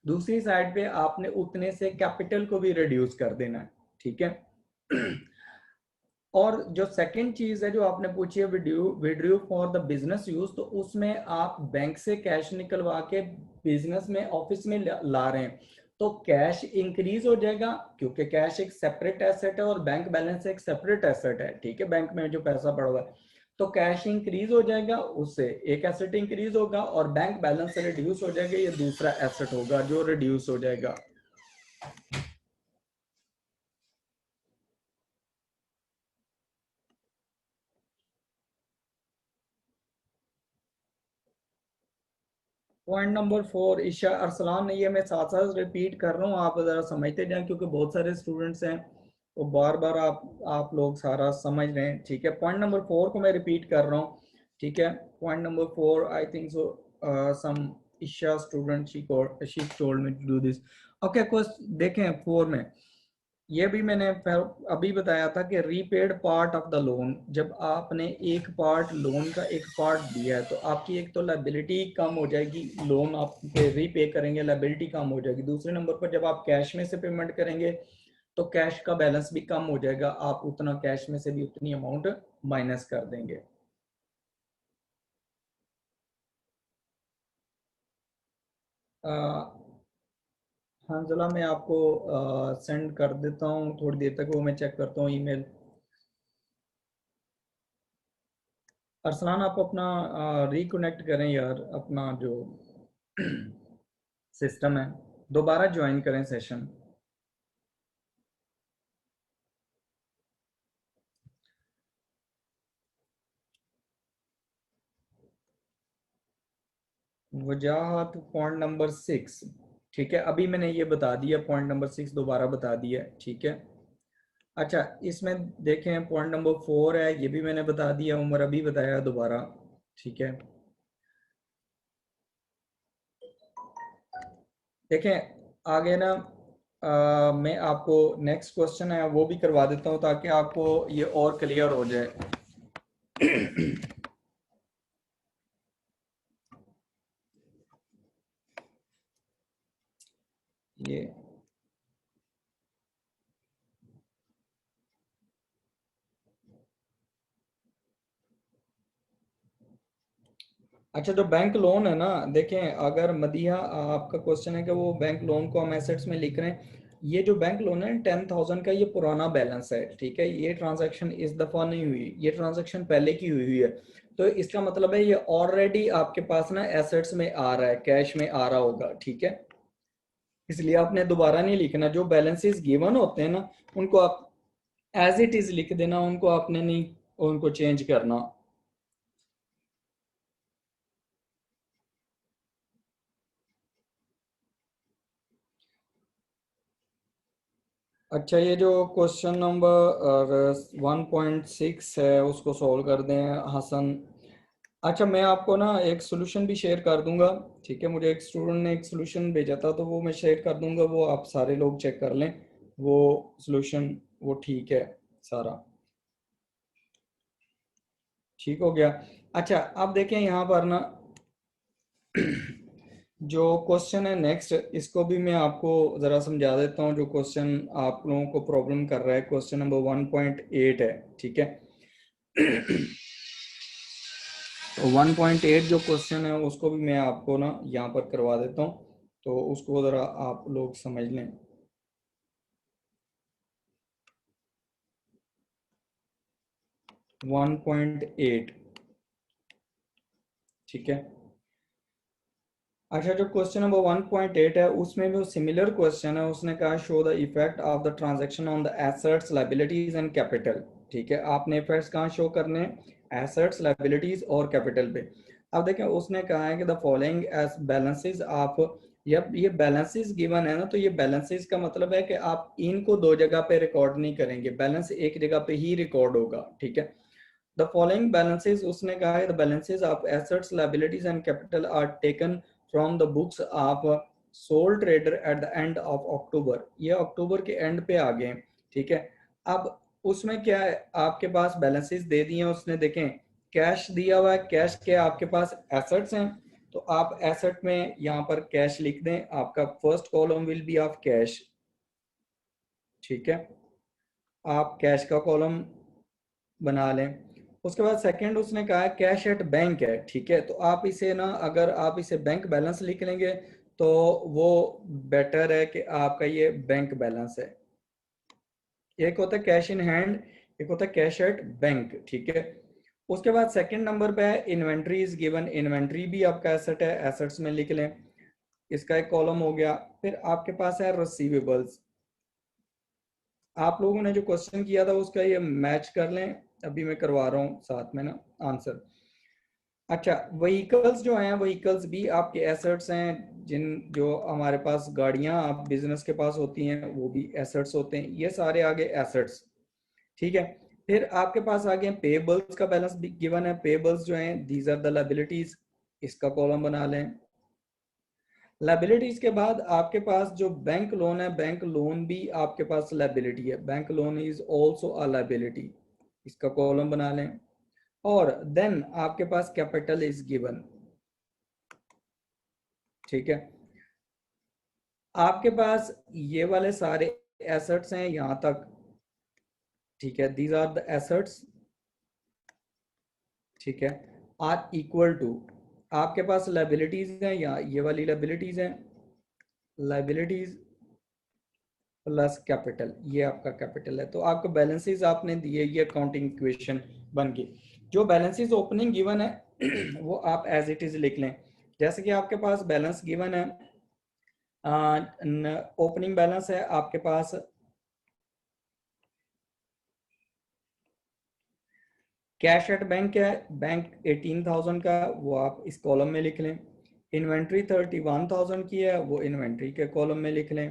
दूसरी साइड पे आपने उतने से कैपिटल को भी रिड्यूस कर देना है, ठीक है। और जो सेकंड चीज है जो आपने पूछी है, withdrew for the business use, तो उसमें आप बैंक से कैश निकलवा के बिजनेस में ऑफिस में ला रहे हैं, तो कैश इंक्रीज हो जाएगा क्योंकि कैश एक सेपरेट एसेट है और बैंक बैलेंस एक सेपरेट एसेट है, ठीक है, बैंक में जो पैसा पड़ा हुआ है, तो कैश इंक्रीज हो जाएगा, उससे एक एसेट इंक्रीज होगा और बैंक बैलेंस रिड्यूस हो जाएगा, ये दूसरा एसेट होगा जो रिड्यूस हो जाएगा। पॉइंट नंबर 4, ईशा अरसलान ने, ये मैं साथ साथ रिपीट कर रहा हूँ, आप ज़रा समझते जाएं क्योंकि बहुत सारे स्टूडेंट्स हैं तो बार बार आप लोग सारा समझ रहे हैं, ठीक है। पॉइंट नंबर 4 को मैं रिपीट कर रहा हूँ, ठीक है। Point number 4, I think so some Isha student she told me to do this. Okay, question देखें 4 में, ये भी मैंने अभी बताया था कि repaid part of the loan, जब आपने एक पार्ट लोन का एक पार्ट दिया है तो आपकी एक तो लायबिलिटी कम हो जाएगी, लोन आप रीपे करेंगे, लायबिलिटी कम हो जाएगी। दूसरे नंबर पर जब आप कैश में से पेमेंट करेंगे तो कैश का बैलेंस भी कम हो जाएगा, आप उतना कैश में से भी उतनी अमाउंट माइनस कर देंगे। हाँ जला, मैं आपको सेंड कर देता हूँ थोड़ी देर तक, वो मैं चेक करता हूँ ईमेल। अरसलान आप अपना रिकनेक्ट करें यार, अपना जो सिस्टम है, दोबारा ज्वाइन करें सेशन। वजाहत पॉइंट नंबर 6, ठीक है, अभी मैंने ये बता दिया, पॉइंट नंबर 6 दोबारा बता दिया, ठीक है। अच्छा, इसमें देखें पॉइंट नंबर 4 है, ये भी मैंने बता दिया, उमर अभी बताया दोबारा, ठीक है। देखें आगे ना, मैं आपको नेक्स्ट क्वेश्चन है वो भी करवा देता हूँ ताकि आपको ये और क्लियर हो जाए। ये अच्छा, जो बैंक लोन है ना, देखें अगर मदिया आपका क्वेश्चन है कि वो बैंक लोन को हम एसेट्स में लिख रहे हैं, ये जो बैंक लोन है 10,000 का, ये पुराना बैलेंस है, ठीक है, ये ट्रांजैक्शन इस दफा नहीं हुई, ये ट्रांजैक्शन पहले की हुई है। तो इसका मतलब है ये ऑलरेडी आपके पास ना एसेट्स में आ रहा है, कैश में आ रहा होगा, ठीक है। इसलिए आपने दोबारा नहीं लिखना, जो बैलेंसेस गिवन होते हैं ना उनको आप एज इट इज लिख देना, उनको आपने नहीं उनको चेंज करना। अच्छा, ये जो क्वेश्चन नंबर 1.6 है उसको सॉल्व कर दें हसन। अच्छा, मैं आपको ना एक सोल्यूशन भी शेयर कर दूंगा, ठीक है, मुझे एक स्टूडेंट ने एक सोल्यूशन भेजा था तो वो मैं शेयर कर दूंगा, वो आप सारे लोग चेक कर लें, वो सोल्यूशन वो ठीक है सारा, ठीक हो गया। अच्छा, अब देखें यहाँ पर ना जो क्वेश्चन है नेक्स्ट, इसको भी मैं आपको ज़रा समझा देता हूँ, जो क्वेश्चन आप लोगों को प्रॉब्लम कर रहा है, क्वेश्चन नंबर 1.8 है, ठीक है। 1.8 जो क्वेश्चन है उसको भी मैं आपको ना यहाँ पर करवा देता हूँ, तो उसको ज़रा आप लोग समझ लें। 1.8, ठीक है। अच्छा, जो क्वेश्चन नंबर 1.8 है उसमें भी सिमिलर क्वेश्चन है, उसने कहा show the effect of the transaction on the assets liabilities and capital, ठीक है। आपने इफेक्ट्स कहाँ शो करने हैं, एसेट्स लायबिलिटीज और कैपिटल पे। अब देखें उसने कहा है कि द फॉलोइंग एज बैलेंसेस आप, जब ये बैलेंसेस गिवन है ना, तो ये बैलेंसेस का मतलब है कि आप इनको दो जगह पे रिकॉर्ड नहीं करेंगे, बैलेंस एक जगह पे ही रिकॉर्ड होगा, ठीक है। द फॉलोइंग बैलेंसेस, उसने कहा है the balances of assets liabilities and capital R taken from the books of soul trader at the end of October, ये अक्टूबर के एंड पे आ गए, ठीक है। अब उसमें क्या है, आपके पास बैलेंसेस दे दिए हैं उसने, देखें कैश दिया हुआ है, कैश के आपके पास एसेट्स हैं, तो आप एसेट में यहाँ पर कैश लिख दें, आपका first column will be of cash, ठीक है, आप कैश का कॉलम बना लें। उसके बाद सेकंड उसने कहा है कैश एट बैंक है, ठीक है, तो आप इसे ना, अगर आप इसे बैंक बैलेंस लिख लेंगे तो वो बेटर है कि आपका ये बैंक बैलेंस है। एक होता है कैश इन हैंड, एक होता है कैश एट बैंक, ठीक है। उसके बाद सेकंड नंबर पे है इन्वेंट्री इज गिवन, इन्वेंट्री भी आपका एसेट है, एसेट्स में लिख लें, इसका एक कॉलम हो गया। फिर आपके पास है रिसीवेबल्स, आप लोगों ने जो क्वेश्चन किया था उसका ये मैच कर लें, अभी मैं करवा रहा हूँ साथ में ना आंसर। अच्छा, व्हीकल्स जो हैं, व्हीकल्स भी आपके एसेट्स हैं, जिन जो हमारे पास गाड़ियां आप बिजनेस के पास होती हैं वो भी एसेट्स होते हैं, ये सारे आगे एसेट्स, ठीक है। फिर आपके पास आ गए पेबल्स का बैलेंस भी गिवन है। पेबल्स जो हैं दीज आर द लायबिलिटीज, इसका कॉलम बना लें। लायबिलिटीज के बाद आपके पास जो बैंक लोन है, बैंक लोन भी आपके पास लायबिलिटी है, bank loan is also a liability, इसका कॉलम बना लें। और देन आपके पास कैपिटल इज गिवन, ठीक है। आपके पास ये वाले सारे एसेट्स हैं यहां तक, ठीक है, दीज आर द एसेट्स, ठीक है, आर इक्वल टू, आपके पास लायबिलिटीज हैं या ये वाली लायबिलिटीज हैं, लायबिलिटीज प्लस कैपिटल, ये आपका कैपिटल है। तो आपको बैलेंसेस आपने दिए, ये अकाउंटिंग इक्वेशन बन गई। जो बैलेंसेस ओपनिंग गिवन है वो आप एज इट इज लिख लें। जैसे कि आपके पास बैलेंस गिवन है, ओपनिंग बैलेंस है आपके पास कैश एट बैंक है, बैंक 18,000 का, वो आप इस कॉलम में लिख लें। इन्वेंट्री 31,000 की है, वो इन्वेंट्री के कॉलम में लिख लें।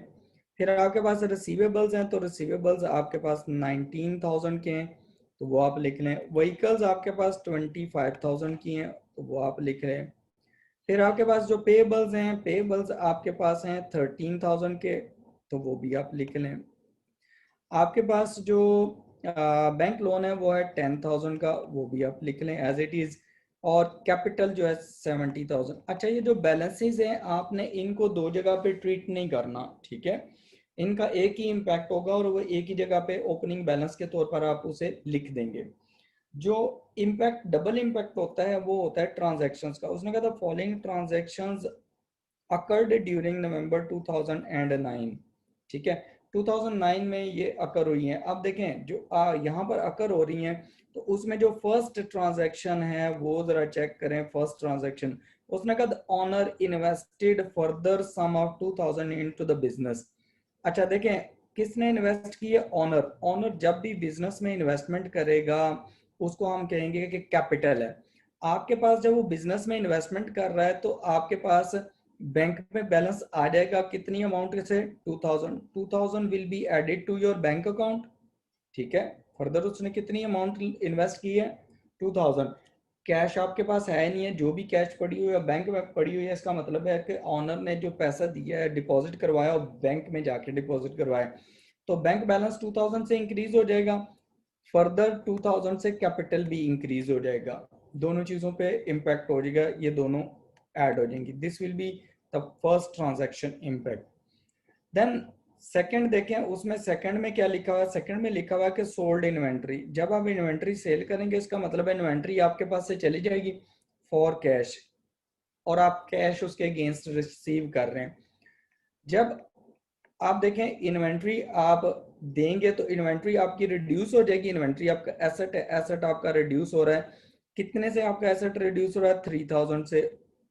फिर आपके पास रिसीवेबल्स हैं, तो रिसीवेबल्स आपके पास 19,000 के हैं, तो वो आप लिख लें। व्हीकल्स आपके पास 25,000 की हैं, तो वो आप लिख लें। फिर आपके पास जो पेबल्स हैं, पेबल्स आपके पास हैं 13,000 के, तो वो भी आप लिख लें। आपके पास जो बैंक लोन है वो है 10,000 का, वो भी आप लिख लें एज इट इज। और कैपिटल जो है 70,000। अच्छा, ये जो बैलेंसेस हैं आपने इनको दो जगह पे ट्रीट नहीं करना, ठीक है, इनका एक ही इम्पैक्ट होगा और वो एक ही जगह पे ओपनिंग बैलेंस के तौर पर आप उसे लिख देंगे। जो इम्पैक्ट डबल इम्पैक्ट होता है वो होता है ट्रांजैक्शंस का। उसने कहा था फॉलोइंग ट्रांजैक्शंस अकर्ड ड्यूरिंग नवंबर 2009, ठीक है, 2009 में ये अकर हुई हैं। अब देखें जो यहाँ पर अकर हो रही हैं, तो उसमें जो फर्स्ट ट्रांजैक्शन है वो जरा चेक करें। फर्स्ट ट्रांजैक्शन, उसने कहा owner invested further sum of 2000 into the business. अच्छा देखें, किसने इन्वेस्ट की है? ऑनर। ऑनर जब भी बिजनेस में इन्वेस्टमेंट करेगा उसको हम कहेंगे कि कैपिटल है। आपके पास जब वो बिजनेस में इन्वेस्टमेंट कर रहा है तो आपके पास बैंक में बैलेंस आ जाएगा कितनी अमाउंट से? 2000। 2000 will be added to your bank account, ठीक है। फर्दर उसने कितनी अमाउंट इन्वेस्ट की है? 2000। कैश आपके पास है नहीं है, जो भी कैश पड़ी हुई है बैंक में पड़ी हुई है, इसका मतलब है कि ऑनर ने जो पैसा दिया है, डिपॉजिट करवाया और बैंक में जाके डिपॉजिट करवाया, तो बैंक बैलेंस 2000 से इंक्रीज हो जाएगा। फर्दर 2000 से कैपिटल भी इंक्रीज हो जाएगा, दोनों चीजों पे इंपैक्ट हो जाएगा, ये दोनों ऐड हो जाएंगी। This will be the first transaction impact. Then second देखें, उसमें सेकंड में क्या लिखा हुआ है? सेकंड में लिखा हुआ है कि सोल्ड इन्वेंट्री। जब आप इन्वेंट्री सेल करेंगे इसका मतलब है इन्वेंट्री आपके पास से चली जाएगी फॉर कैश, और आप कैश उसके अगेंस्ट रिसीव कर रहे हैं। जब आप देखें इन्वेंट्री आप देंगे तो इन्वेंट्री आपकी रिड्यूस हो जाएगी। इन्वेंट्री आपका एसेट है, एसेट आपका रिड्यूस हो रहा है। कितने से आपका एसेट रिड्यूस हो रहा है? 3000 से।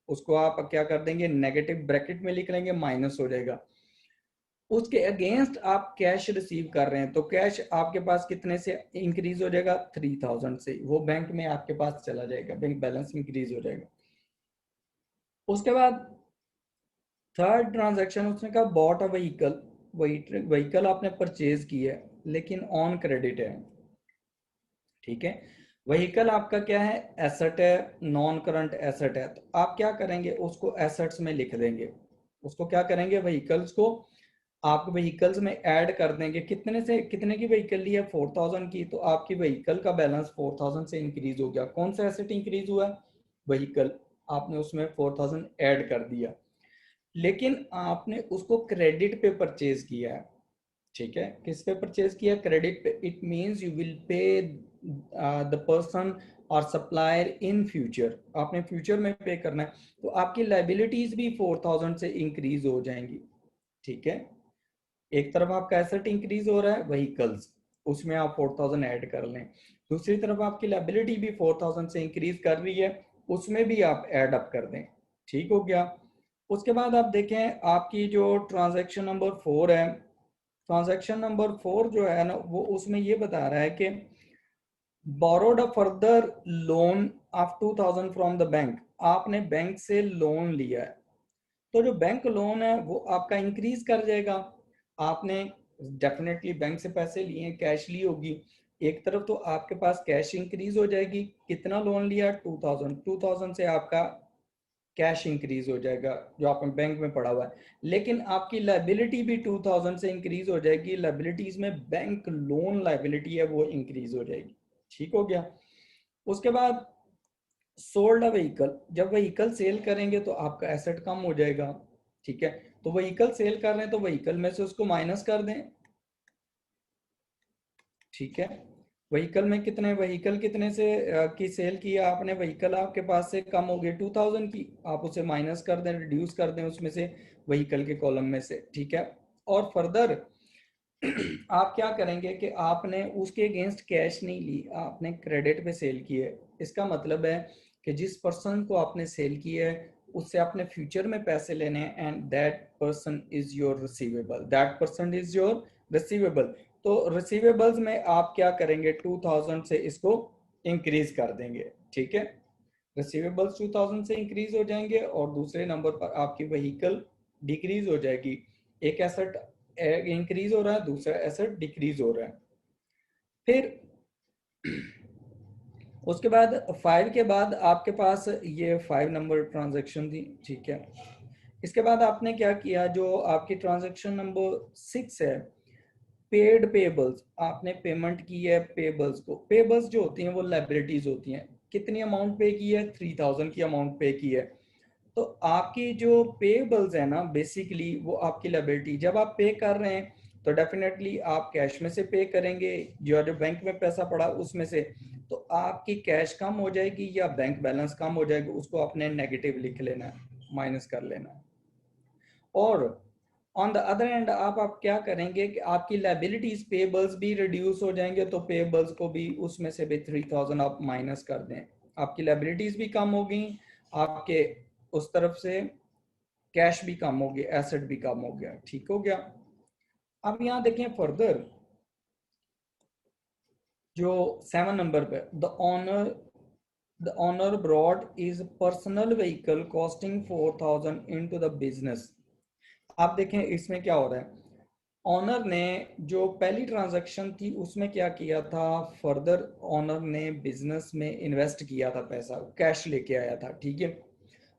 उसको आप क्या कर देंगे? नेगेटिव ब्रैकेट में लिख लेंगे, माइनस हो जाएगा। उसके अगेंस्ट आप कैश रिसीव कर रहे हैं, तो कैश आपके पास कितने से इंक्रीज हो जाएगा? 3000 से। वो बैंक में आपके पास चला जाएगा, बैंक बैलेंस इंक्रीज हो जाएगा। उसके बाद थर्ड ट्रांजैक्शन, उसने कहा बॉट अ व्हीकल। व्हीकल आपने परचेज की है लेकिन ऑन क्रेडिट है, ठीक है। व्हीकल आपका क्या है? एसेट है, नॉन करंट एसेट है, तो आप क्या करेंगे? उसको एसेट्स में लिख देंगे। उसको क्या करेंगे? व्हीकल्स को आप व्हीकल्स में ऐड कर देंगे। कितने से कितने की व्हीकल ली है? 4000 की, तो आपकी व्हीकल का बैलेंस 4000 से इंक्रीज हो गया। कौन सा एसेट इंक्रीज हुआ? व्हीकल। आपने उसमें 4000 ऐड कर दिया, लेकिन आपने उसको क्रेडिट पे परचेज किया है, ठीक है। किस पे परचेज किया? क्रेडिट पे। It means you will pay the person और सप्लायर इन फ्यूचर, आपने फ्यूचर में पे करना है, तो आपकी लाइबिलिटीज भी 4000 से इंक्रीज हो जाएंगी, ठीक है। एक तरफ आपका एसेट इंक्रीज हो रहा है व्हीकल्स, उसमें आप 4000 ऐड कर लें। दूसरी तरफ आपकी लाइबिलिटी भी 4000 से इंक्रीज कर रही है, उसमें भी आप ऐड अप कर दें, ठीक हो गया। उसके बाद आप देखें आपकी जो ट्रांजैक्शन नंबर 4 है, ट्रांजैक्शन नंबर 4 जो है ना, वो उसमें ये बता रहा है कि borrowed a further loan of 2000 from the bank. आपने बैंक से लोन लिया है, तो जो बैंक लोन है वो आपका इंक्रीज कर जाएगा। आपने डेफिनेटली बैंक से पैसे लिए हैं, कैश ली होगी, एक तरफ तो आपके पास कैश इंक्रीज हो जाएगी, कितना लोन लिया 2000, 2000 से आपका कैश इंक्रीज हो जाएगा जो आपने बैंक में पड़ा हुआ है, लेकिन आपकी लाइबिलिटी भी 2000 से इंक्रीज हो जाएगी, लाइबिलिटीज में बैंक लोन लाइबिलिटी है वो इंक्रीज हो जाएगी। ठीक हो गया। उसके बाद सोल्ड अ व्हीकल, जब व्हीकल सेल करेंगे तो आपका एसेट कम हो जाएगा। ठीक है, तो व्हीकल सेल कर रहे हैं तो व्हीकल में से उसको माइनस कर दें। ठीक है, व्हीकल में कितने, व्हीकल कितने से की सेल किया आपने, व्हीकल आपके पास से कम हो गई 2000 की, आप उसे माइनस कर दें, रिड्यूस कर दें उसमें से, व्हीकल के कॉलम में से। ठीक है, और फर्दर आप क्या करेंगे कि आपने उसके अगेंस्ट कैश नहीं ली, आपने क्रेडिट पे सेल की है। इसका मतलब है कि जिस पर्सन को आपने सेल की है उससे आपने फ्यूचर में पैसे लेने हैं, and that person is your receivable, that person is your receivable. तो रिसीवेबल्स में आप क्या करेंगे, 2000 से इसको इंक्रीज कर देंगे। ठीक है, रिसीवेबल्स 2000 से इंक्रीज हो जाएंगे और दूसरे नंबर पर आपकी व्हीकल डिक्रीज हो जाएगी। एक एसेट इंक्रीज हो रहा है, दूसरा एसेट डिक्रीज हो रहा है। फिर उसके बाद 5 के बाद आपके पास ये 5 नंबर ट्रांजैक्शन थी। ठीक है, इसके बाद आपने क्या किया, जो आपकी ट्रांजैक्शन नंबर 6 है, पेड पेबल्स, आपने पेमेंट की है पेबल्स को। पेबल्स जो होती हैं वो लाइबिलिटीज होती हैं। कितनी अमाउंट पे की है, 3000 की अमाउंट पे की है। तो आपकी जो पेबल्स है ना, बेसिकली वो आपकी लाइबिलिटी, जब आप पे कर रहे हैं तो डेफिनेटली आप कैश में से पे करेंगे, जो बैंक में पैसा पड़ा उसमें से, तो आपकी कैश कम हो जाएगी या बैंक बैलेंस कम हो जाएगा, उसको आपने नेगेटिव लिख लेना है, माइनस कर लेना है। और ऑन द अदर एंड आप क्या करेंगे कि आपकी लाइबिलिटीज पेबल्स भी रिड्यूस हो जाएंगे, तो पेबल्स को भी उसमें से भी 3000 आप माइनस कर दें, आपकी लाइबिलिटीज भी कम हो गई, आपके उस तरफ से कैश भी कम हो गया, एसेट भी कम हो गया। ठीक हो गया। अब यहाँ देखें फर्दर, जो 7 नंबर पे, the owner brought is personal vehicle costing 4000 into the business. आप देखें इसमें क्या हो रहा है, ऑनर ने जो पहली ट्रांजैक्शन थी उसमें क्या किया था, फर्दर ऑनर ने बिजनेस में इन्वेस्ट किया था, पैसा कैश लेके आया था। ठीक है,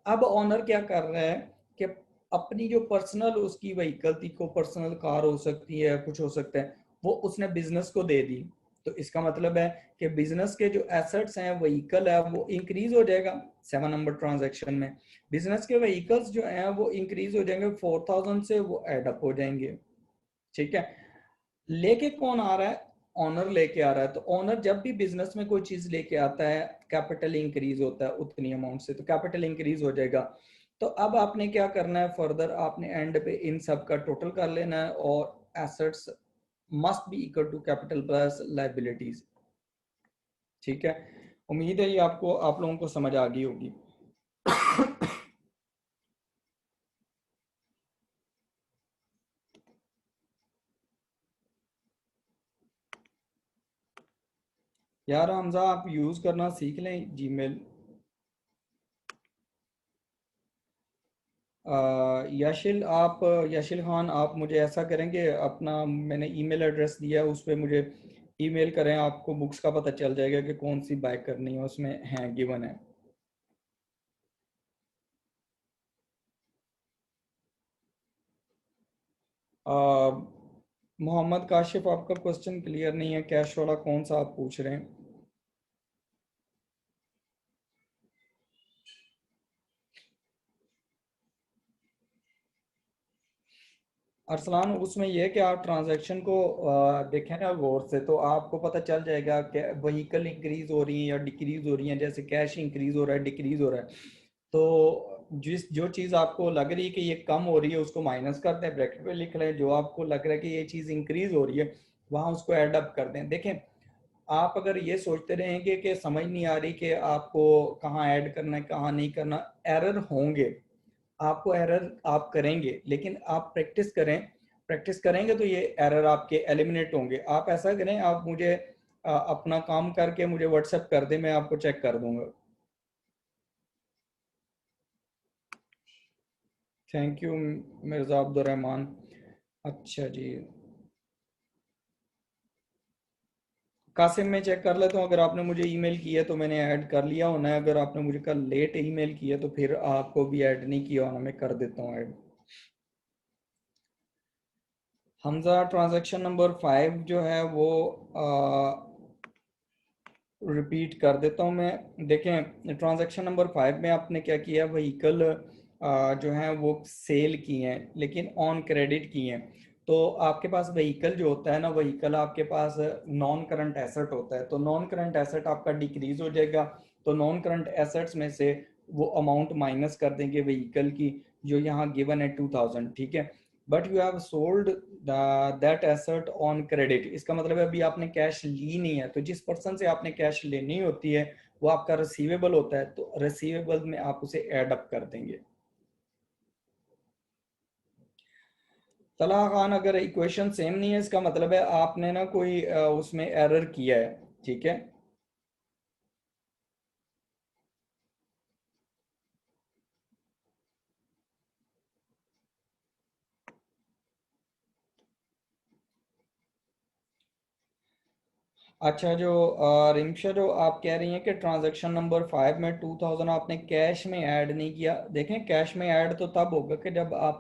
अब ऑनर क्या कर रहा है कि अपनी जो पर्सनल उसकी व्हीकल थी, को पर्सनल कार हो सकती है, कुछ हो सकता है, वो उसने बिजनेस को दे दी। तो इसका मतलब है कि बिजनेस के जो एसेट्स हैं, व्हीकल है, वो इंक्रीज हो जाएगा 7 नंबर ट्रांजैक्शन में। बिजनेस के व्हीकल्स जो हैं वो इंक्रीज हो जाएंगे 4000 से, वो एडअप हो जाएंगे। ठीक है, लेके कौन आ रहा है, ऑनर लेके आ रहा है। तो ऑनर जब भी बिजनेस में कोई चीज लेके आता है, कैपिटल इंक्रीज होता है उतनी अमाउंट से, तो कैपिटल इंक्रीज हो जाएगा। तो अब आपने क्या करना है, फर्दर आपने एंड पे इन सब का टोटल कर लेना है, और assets must be equal to capital plus liabilities. ठीक है, उम्मीद है ये आपको, आप लोगों को समझ आ गई होगी। यार हमजा, आप यूज करना सीख लें जीमेल। यशिल खान, आप मुझे ऐसा करेंगे, अपना मैंने ईमेल एड्रेस दिया है उस पर मुझे ईमेल करें, आपको बुक्स का पता चल जाएगा कि कौन सी बाय करनी है, उसमें है गिवन है। मोहम्मद काशिफ, आपका क्वेश्चन क्लियर नहीं है, कैश वाला कौन सा आप पूछ रहे हैं। अरसलान, उसमें यह है कि आप ट्रांजैक्शन को देखें ना गौर से, तो आपको पता चल जाएगा कि व्हीकल इंक्रीज हो रही है या डिक्रीज हो रही है, जैसे कैश इंक्रीज हो रहा है, डिक्रीज हो रहा है। तो जो चीज़ आपको लग रही है कि ये कम हो रही है उसको माइनस कर दें, ब्रैकेट पे लिख लें, जो आपको लग रहा है कि ये चीज़ इंक्रीज हो रही है वहाँ उसको एड अप कर दें। देखें, आप अगर ये सोचते रहेंगे कि समझ नहीं आ रही कि आपको कहाँ ऐड करना है कहाँ नहीं करना, एरर होंगे, आपको एरर आप करेंगे, लेकिन आप प्रैक्टिस करें, प्रैक्टिस करेंगे तो ये एरर आपके एलिमिनेट होंगे। आप ऐसा करें, आप मुझे अपना काम करके मुझे व्हाट्सएप कर दें, मैं आपको चेक कर दूंगा। Thank you Mirza Abdul Rahman. अच्छा जी, कासिम में चेक कर लेता हूँ, अगर आपने मुझे ईमेल किया तो मैंने ऐड कर लिया होना है, अगर आपने मुझे कल लेट ईमेल किया तो फिर आपको भी ऐड नहीं किया होना, मैं कर देता हूँ ऐड। हमजा ट्रांजैक्शन नंबर 5 जो है वो रिपीट कर देता हूँ मैं। देखें ट्रांजैक्शन नंबर 5 में आपने क्या किया, व्हीकल जो है वो सेल किए हैं लेकिन ऑन क्रेडिट किए हैं। तो आपके पास व्हीकल जो होता है ना, व्हीकल आपके पास नॉन करंट एसेट होता है, तो नॉन करंट एसेट आपका डिक्रीज हो जाएगा। तो नॉन करंट एसेट्स में से वो अमाउंट माइनस कर देंगे व्हीकल की, जो यहाँ गिवन है 2000, ठीक है। But you have sold that asset on credit, इसका मतलब है अभी आपने कैश ली नहीं है, तो जिस पर्सन से आपने कैश लेनी होती है वो आपका रिसीवेबल होता है, तो रिसीवेबल में आप उसे एड अप कर देंगे। तला खान, अगर इक्वेशन सेम नहीं है इसका मतलब है आपने ना कोई उसमें एरर किया है, ठीक है। अच्छा, जो रिमशा, जो आप कह रही हैं कि ट्रांजैक्शन नंबर 5 में 2000 आपने कैश में ऐड नहीं किया, देखें कैश में ऐड तो तब होगा कि जब आप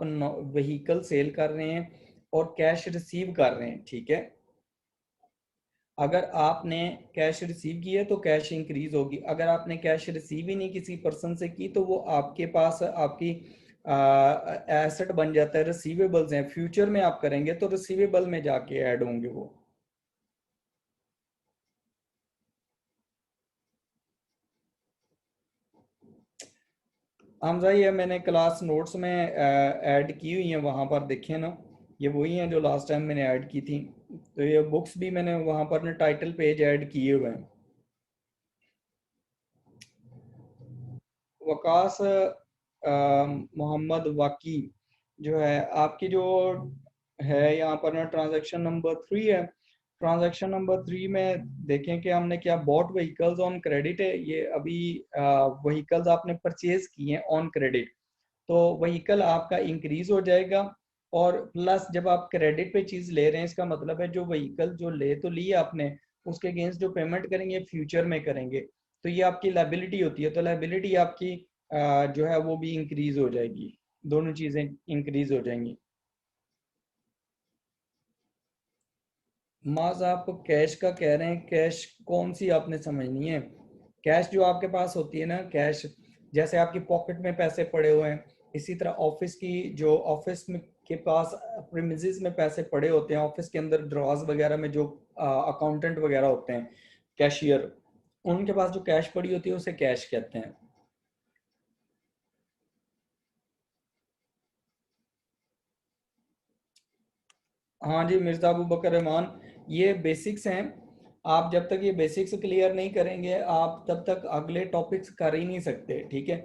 व्हीकल सेल कर रहे हैं और कैश रिसीव कर रहे हैं, ठीक है। अगर आपने कैश रिसीव की है तो कैश इंक्रीज होगी, अगर आपने कैश रिसीव ही नहीं किसी पर्सन से की तो वो आपके पास आपकी एसेट बन जाता है, रिसीवेबल्स हैं, फ्यूचर में आप करेंगे तो रिसीवेबल में जाके ऐड होंगे वो। हमजा, ये मैंने क्लास नोट्स में ऐड की हुई हैं, वहाँ पर देखें ना, ये वही हैं जो लास्ट टाइम मैंने ऐड की थी। तो ये बुक्स भी मैंने वहाँ पर ना टाइटल पेज ऐड किए हुए हैं। वकास मोहम्मद वाकी, जो है आपकी जो है यहाँ पर ना ट्रांजैक्शन नंबर 3 है। ट्रांजैक्शन नंबर 3 में देखें कि हमने क्या बॉट व्हीकल्स ऑन क्रेडिट है, ये अभी व्हीकल्स आपने परचेज किए हैं ऑन क्रेडिट, तो व्हीकल आपका इंक्रीज हो जाएगा। और प्लस जब आप क्रेडिट पे चीज ले रहे हैं, इसका मतलब है जो व्हीकल जो ले तो लिए आपने, उसके अगेंस्ट जो पेमेंट करेंगे फ्यूचर में करेंगे, तो ये आपकी लाइबिलिटी होती है, तो लाइबिलिटी आपकी जो है वो भी इंक्रीज हो जाएगी, दोनों चीजें इंक्रीज हो जाएंगी। माज, आप कैश का कह रहे हैं, कैश कौन सी आपने समझनी है? कैश जो आपके पास होती है ना, कैश जैसे आपकी पॉकेट में पैसे पड़े हुए हैं, इसी तरह ऑफिस की जो ऑफिस में के पास प्रीमिसेस में पैसे पड़े होते हैं, ऑफिस के अंदर ड्रॉज वगैरह में जो अकाउंटेंट वगैरह होते हैं, कैशियर, उनके पास जो कैश पड़ी होती है उसे कैश कहते हैं। हाँ जी मिर्ज़ा अबू बकर रहमान, ये बेसिक्स हैं। आप जब तक ये बेसिक्स क्लियर नहीं करेंगे आप तब तक अगले टॉपिक्स कर ही नहीं सकते, ठीक है।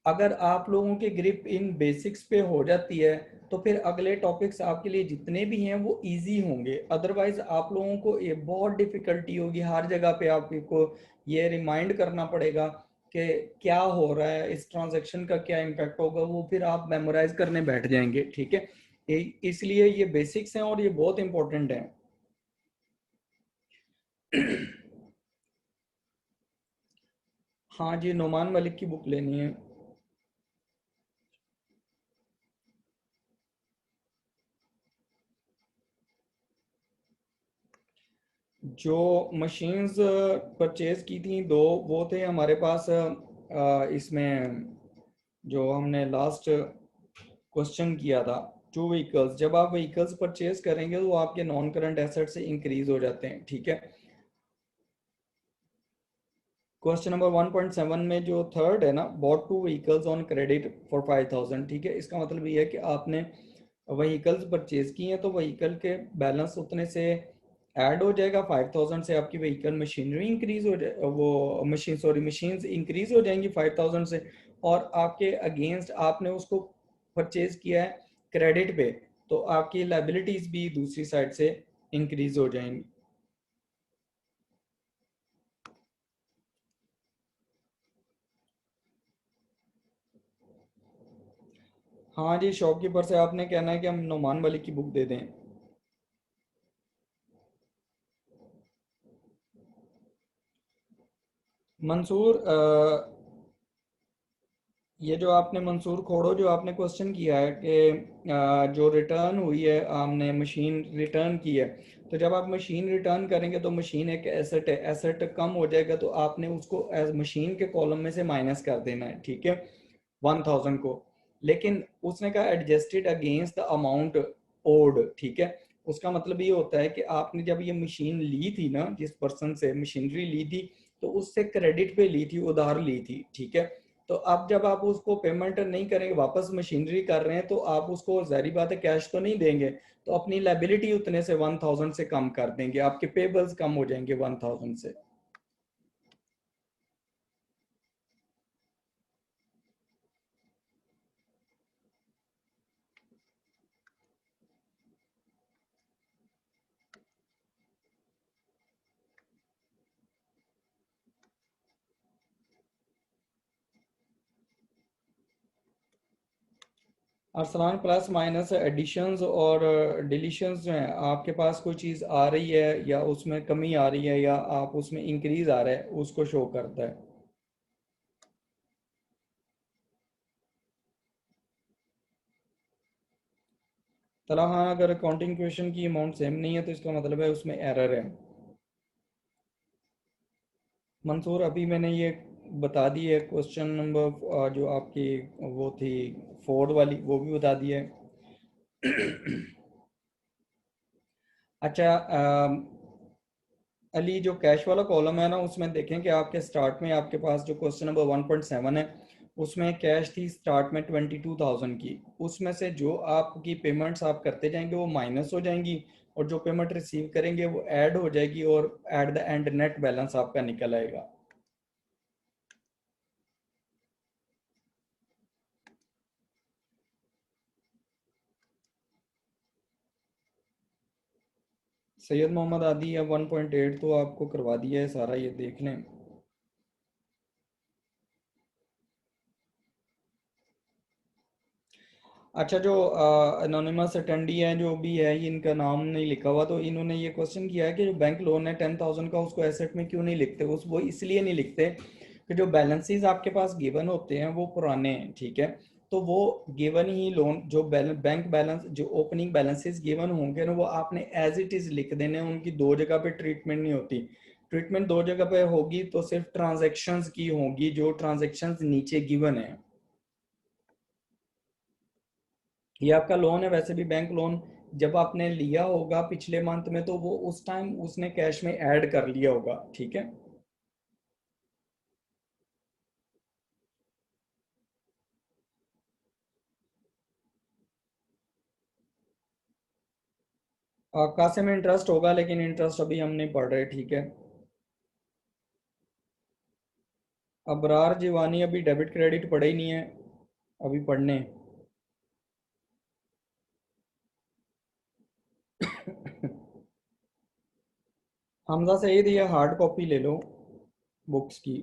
अगर आप लोगों की ग्रिप इन बेसिक्स पे हो जाती है तो फिर अगले टॉपिक्स आपके लिए जितने भी हैं वो इजी होंगे, अदरवाइज आप लोगों को ये बहुत डिफिकल्टी होगी, हर जगह पे आपको ये रिमाइंड करना पड़ेगा कि क्या हो रहा है, इस ट्रांजैक्शन का क्या इम्पैक्ट होगा, वो फिर आप मेमोराइज करने बैठ जाएंगे, ठीक है। इसलिए ये बेसिक्स हैं और ये बहुत इंपॉर्टेंट हैं। हाँ जी, नोमान मलिक की बुक लेनी है। जो मशीन्स परचेज की थी दो, वो थे हमारे पास इसमें जो हमने लास्ट क्वेश्चन किया था, टू व्हीकल्स, जब आप व्हीकल्स परचेज करेंगे तो वो आपके नॉन करंट एसेट से इंक्रीज हो जाते हैं, ठीक है। क्वेश्चन नंबर 1.7 में जो थर्ड है ना, bought two vehicles on credit for 5000, ठीक है, इसका मतलब ये है कि आपने व्हीकल्स परचेज किए हैं तो व्हीकल के बैलेंस उतने से ऐड हो जाएगा, 5000 से आपकी व्हीकल मशीनरी इंक्रीज हो जाए, वो मशीन सॉरी मशीन्स इंक्रीज हो जाएंगी 5000 से, और आपके अगेंस्ट आपने उसको परचेज किया है क्रेडिट पे, तो आपकी लाइबिलिटीज भी दूसरी साइड से इंक्रीज हो जाएंगी। हाँ जी, शॉपकीपर से आपने कहना है कि हम नुमान मलिक की बुक दे दें। मंसूर, ये जो आपने मंसूर खोड़ो जो आपने क्वेश्चन किया है कि जो रिटर्न हुई है हमने मशीन रिटर्न की है, तो जब आप मशीन रिटर्न करेंगे तो मशीन एक एसेट है, एसेट कम हो जाएगा तो आपने उसको एज मशीन के कॉलम में से माइनस कर देना है, ठीक है, 1000 को। लेकिन उसने कहा adjusted against the amount owed, ठीक है। उसका मतलब ये होता है कि आपने जब ये मशीन ली थी ना, जिस पर्सन से मशीनरी ली थी, तो उससे क्रेडिट पे ली थी, उधार ली थी, ठीक है। तो अब जब आप उसको पेमेंट नहीं करेंगे, वापस मशीनरी कर रहे हैं, तो आप उसको जाहिर बात है कैश तो नहीं देंगे, तो अपनी लाइबिलिटी उतने से 1000 से कम कर देंगे, आपके पेबल्स कम हो जाएंगे 1000 से। अरसलान, प्लस माइनस एडिशंस और डिलीशंस जो हैं, आपके पास कोई चीज़ आ रही है या उसमें कमी आ रही है या आप उसमें इंक्रीज आ रहा है, उसको शो करता है। तला हाँ, अगर अकाउंटिंग क्वेश्चन की अमाउंट सेम नहीं है तो इसका मतलब है उसमें एरर है। मंसूर, अभी मैंने ये बता दी है क्वेश्चन नंबर जो आपकी वो थी फोर्ड वाली, वो भी बता दी है। अच्छा, अली, जो कैश वाला कॉलम है ना, उसमें देखें कि आपके स्टार्ट में आपके पास जो क्वेश्चन नंबर 1.7 है, उसमें कैश थी स्टार्ट में 22,000 की। उसमें से जो आपकी पेमेंट्स आप करते जाएंगे वो माइनस हो जाएंगी, और जो पेमेंट रिसीव करेंगे वो ऐड हो जाएगी, और at the end net balance आपका निकल आएगा। सैयद मोहम्मद आदि या 1.8 तो आपको करवा दिया है सारा, ये देख लें। अच्छा, जो अनोनिमस अटेंडी है जो भी है, ये इनका नाम नहीं लिखा हुआ, तो इन्होंने ये क्वेश्चन किया है कि जो बैंक लोन है 10,000 का, उसको एसेट में क्यों नहीं लिखते। उस वो इसलिए नहीं लिखते कि जो बैलेंसेस आपके पास गिवन होते हैं वो पुराने हैं, ठीक है। तो वो गिवन ही लोन जो बैंक बैलेंस जो ओपनिंग बैलेंसेस गिवन होंगे ना, वो आपने एज इट इज लिख देने हैं, उनकी दो जगह पे ट्रीटमेंट नहीं होती। ट्रीटमेंट दो जगह पे होगी तो सिर्फ ट्रांजेक्शन्स की होगी, जो ट्रांजेक्शन्स नीचे गिवन है। ये आपका लोन है, वैसे भी बैंक लोन जब आपने लिया होगा पिछले मंथ में, तो वो उस टाइम उसने कैश में ऐड कर लिया होगा, ठीक है। खासे में इंटरेस्ट होगा, लेकिन इंटरेस्ट अभी हम नहीं पढ़ रहे, ठीक है। अबरार जीवानी, अभी डेबिट क्रेडिट पढ़े ही नहीं है, अभी पढ़ने। हमजा सईद, ये हार्ड कॉपी ले लो बुक्स की।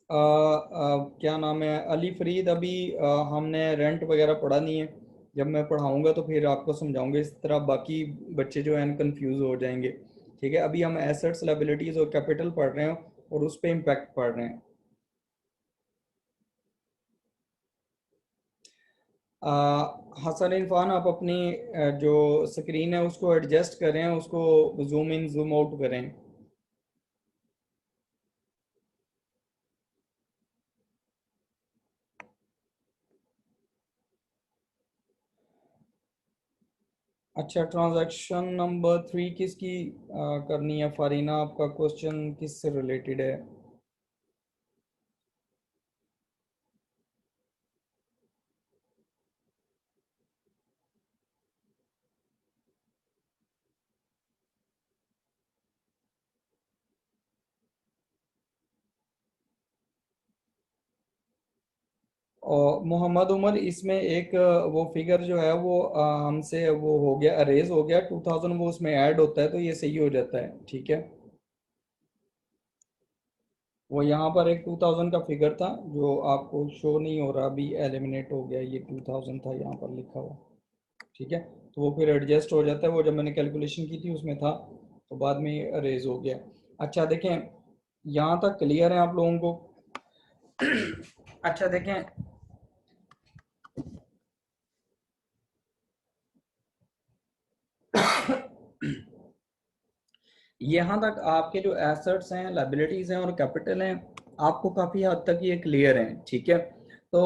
क्या नाम है, अली फरीद, अभी हमने रेंट वगैरह पढ़ा नहीं है। जब मैं पढ़ाऊंगा तो फिर आपको समझाऊंगा, इस तरह बाकी बच्चे जो हैं कंफ्यूज हो जाएंगे, ठीक है। अभी हम एसेट्स, लायबिलिटीज और कैपिटल पढ़ रहे हैं, और उस पर इम्पैक्ट पढ़ रहे हैं। हसन इरफान, आप अपनी जो स्क्रीन है उसको एडजस्ट करें, उसको जूम इन जूम आउट करें। अच्छा, ट्रांजैक्शन नंबर 3 किसकी करनी है फारीना, आपका क्वेश्चन किस से रिलेटेड है। और मोहम्मद उमर, इसमें एक वो फिगर जो है वो हमसे वो हो गया, अरेज हो गया 2000, वो उसमें ऐड होता है तो ये सही हो जाता है, ठीक है। वो यहाँ पर एक 2000 का फिगर था जो आपको शो नहीं हो रहा, अभी एलिमिनेट हो गया, ये 2000 था यहाँ पर लिखा हुआ, ठीक है। तो वो फिर एडजस्ट हो जाता है, वो जब मैंने कैलकुलेशन की थी उसमें था। तो बाद में अरेज हो गया। अच्छा देखें, यहाँ तक क्लियर है आप लोगों को? अच्छा देखें, यहाँ तक आपके जो एसेट्स हैं, लाइबिलिटीज हैं और कैपिटल हैं, आपको काफ़ी हद तक ये क्लियर हैं, ठीक है। तो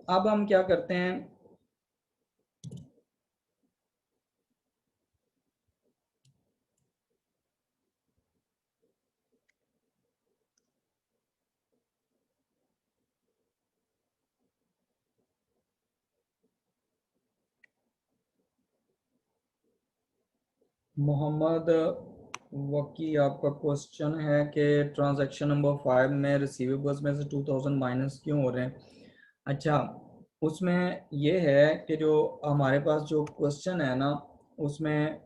अब हम क्या करते हैं, 'मोहम्मद वकी' आपका क्वेश्चन है कि ट्रांजैक्शन नंबर 5 में रिसीवेबल्स में से 2000 माइनस क्यों हो रहे हैं। अच्छा, उसमें ये है कि जो हमारे पास जो क्वेश्चन है ना, उसमें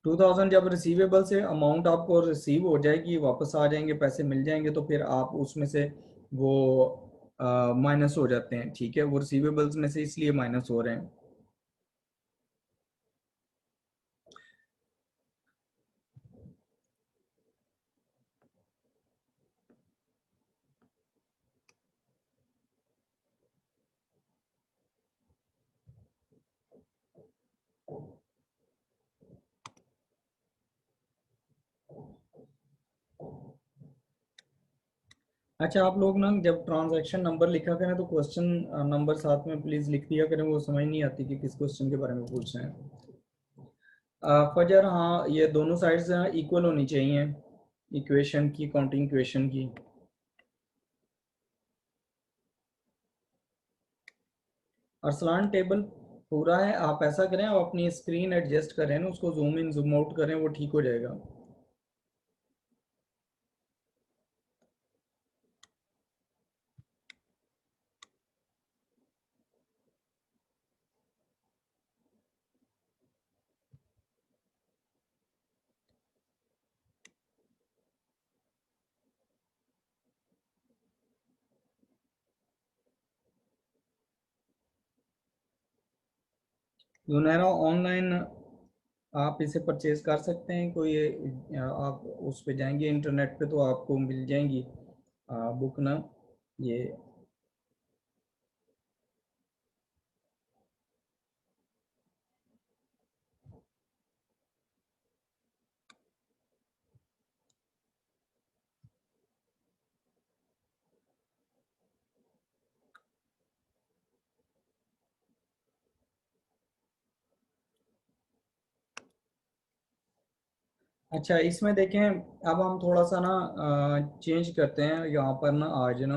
2000 जब रिसीवेबल से अमाउंट आपको रिसीव हो जाएगी, वापस आ जाएंगे, पैसे मिल जाएंगे, तो फिर आप उसमें से वो माइनस हो जाते हैं, ठीक है। वो रिसीवेबल्स में से इसलिए माइनस हो रहे हैं। अच्छा, आप लोग ना जब ट्रांजैक्शन नंबर लिखा करें तो क्वेश्चन नंबर साथ में प्लीज लिख दिया करें, वो समझ नहीं आती कि किस क्वेश्चन के बारे में पूछ रहे हैं। फजर, हाँ, ये दोनों साइड्स इक्वल होनी चाहिए इक्वेशन की, काउंटिंग इक्वेशन की। अरसलान, टेबल पूरा है। आप ऐसा करें, आप अपनी स्क्रीन एडजस्ट करें ना, उसको जूम इन जूम आउट करें, वो ठीक हो जाएगा। यूनेरा ऑनलाइन आप इसे परचेज कर सकते हैं। कोई आप उस पे जाएंगे इंटरनेट पे तो आपको मिल जाएंगी बुक ना, ये। अच्छा, इसमें देखें, अब हम थोड़ा सा ना चेंज करते हैं यहाँ पर ना, आज ना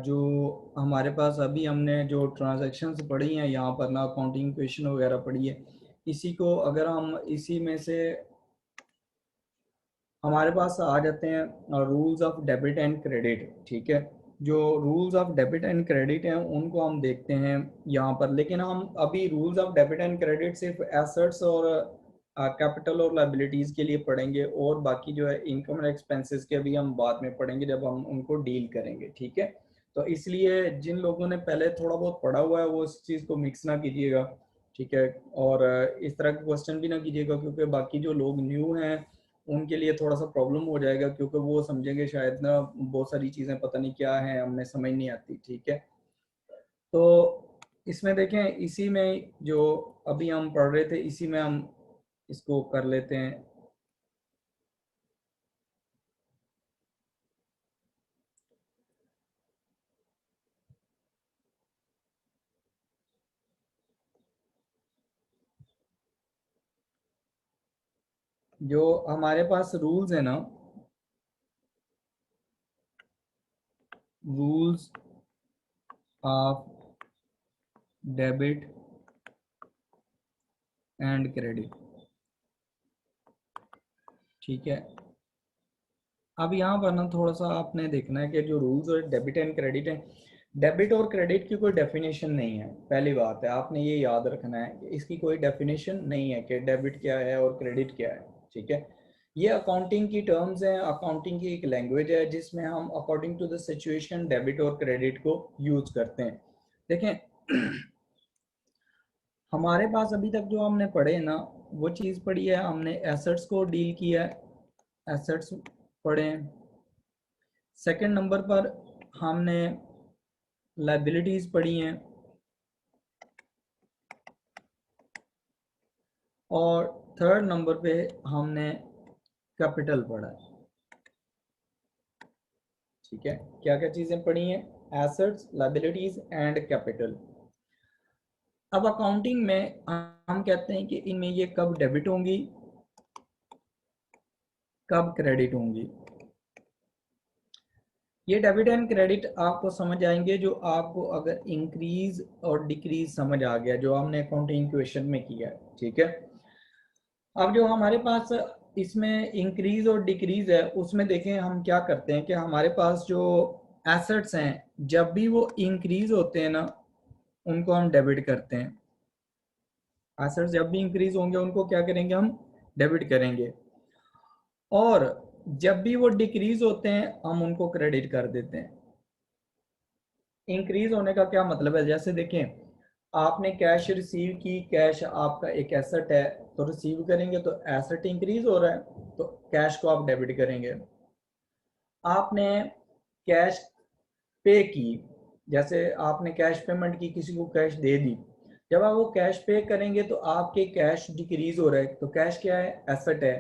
जो हमारे पास अभी हमने जो ट्रांजैक्शंस पढ़ी हैं यहाँ पर ना, अकाउंटिंग इक्वेशन वगैरह पढ़ी है, इसी को अगर हम इसी में से हमारे पास आ जाते हैं rules of debit and credit, ठीक है। जो rules of debit and credit हैं उनको हम देखते हैं यहाँ पर, लेकिन हम अभी rules of debit and credit सिर्फ एसेट्स और कैपिटल और लाइबिलिटीज के लिए पढ़ेंगे, और बाकी जो है इनकम एंड एक्सपेंसेस के अभी हम बाद में पढ़ेंगे जब हम उनको डील करेंगे, ठीक है। तो इसलिए जिन लोगों ने पहले थोड़ा बहुत पढ़ा हुआ है वो इस चीज़ को मिक्स ना कीजिएगा, ठीक है। और इस तरह के क्वेश्चन भी ना कीजिएगा, क्योंकि बाकी जो लोग न्यू हैं उनके लिए थोड़ा सा प्रॉब्लम हो जाएगा, क्योंकि वो समझेंगे शायद ना बहुत सारी चीज़ें पता नहीं क्या है, हमें समझ नहीं आती, ठीक है। तो इसमें देखें, इसी में जो अभी हम पढ़ रहे थे इसी में हम इसको कर लेते हैं। जो हमारे पास रूल्स है ना, rules of debit and credit, ठीक है। अब यहाँ पर ना थोड़ा सा आपने देखना है कि जो रूल्स और डेबिट एंड क्रेडिट है, डेबिट और क्रेडिट की कोई डेफिनेशन नहीं है, पहली बात है, आपने ये याद रखना है कि इसकी कोई डेफिनेशन नहीं है कि डेबिट क्या है और क्रेडिट क्या है, ठीक है। ये अकाउंटिंग की टर्म्स हैं, अकाउंटिंग की एक लैंग्वेज है जिसमें हम according to the situation debit और क्रेडिट को यूज करते हैं। देखें हमारे पास अभी तक जो हमने पढ़े ना वो चीज़ पढ़ी है, हमने एसेट्स को डील किया है, एसेट्स पढ़े हैं। सेकंड नंबर पर हमने लाइबिलिटीज पढ़ी हैं और थर्ड नंबर पे हमने कैपिटल पढ़ा है। ठीक है, क्या क्या चीजें पढ़ी हैं? Assets, liabilities and capital. अब अकाउंटिंग में हम कहते हैं कि इनमें ये कब डेबिट होंगी, कब क्रेडिट होंगी। ये डेबिट एंड क्रेडिट आपको समझ आएंगे जो आपको अगर इंक्रीज और डिक्रीज समझ आ गया, जो हमने अकाउंटिंग इक्वेशन में किया है। ठीक है, अब जो हमारे पास इसमें इंक्रीज और डिक्रीज है उसमें देखें हम क्या करते हैं कि हमारे पास जो एसेट्स हैं जब भी वो इंक्रीज होते हैं ना उनको हम डेबिट करते हैं। एसेट्स जब भी इंक्रीज होंगे उनको क्या करेंगे, हम डेबिट करेंगे। और जब भी वो डिक्रीज होते हैं हम उनको क्रेडिट कर देते हैं। इंक्रीज होने का क्या मतलब है, जैसे देखें आपने कैश रिसीव की, कैश आपका एक एसेट है तो रिसीव करेंगे तो एसेट इंक्रीज हो रहा है तो कैश को आप डेबिट करेंगे। आपने कैश पे की, जैसे आपने कैश पेमेंट की, किसी को कैश दे दी, जब आप वो कैश पे करेंगे तो आपके कैश डिक्रीज हो रहा है तो कैश क्या है, एसेट है,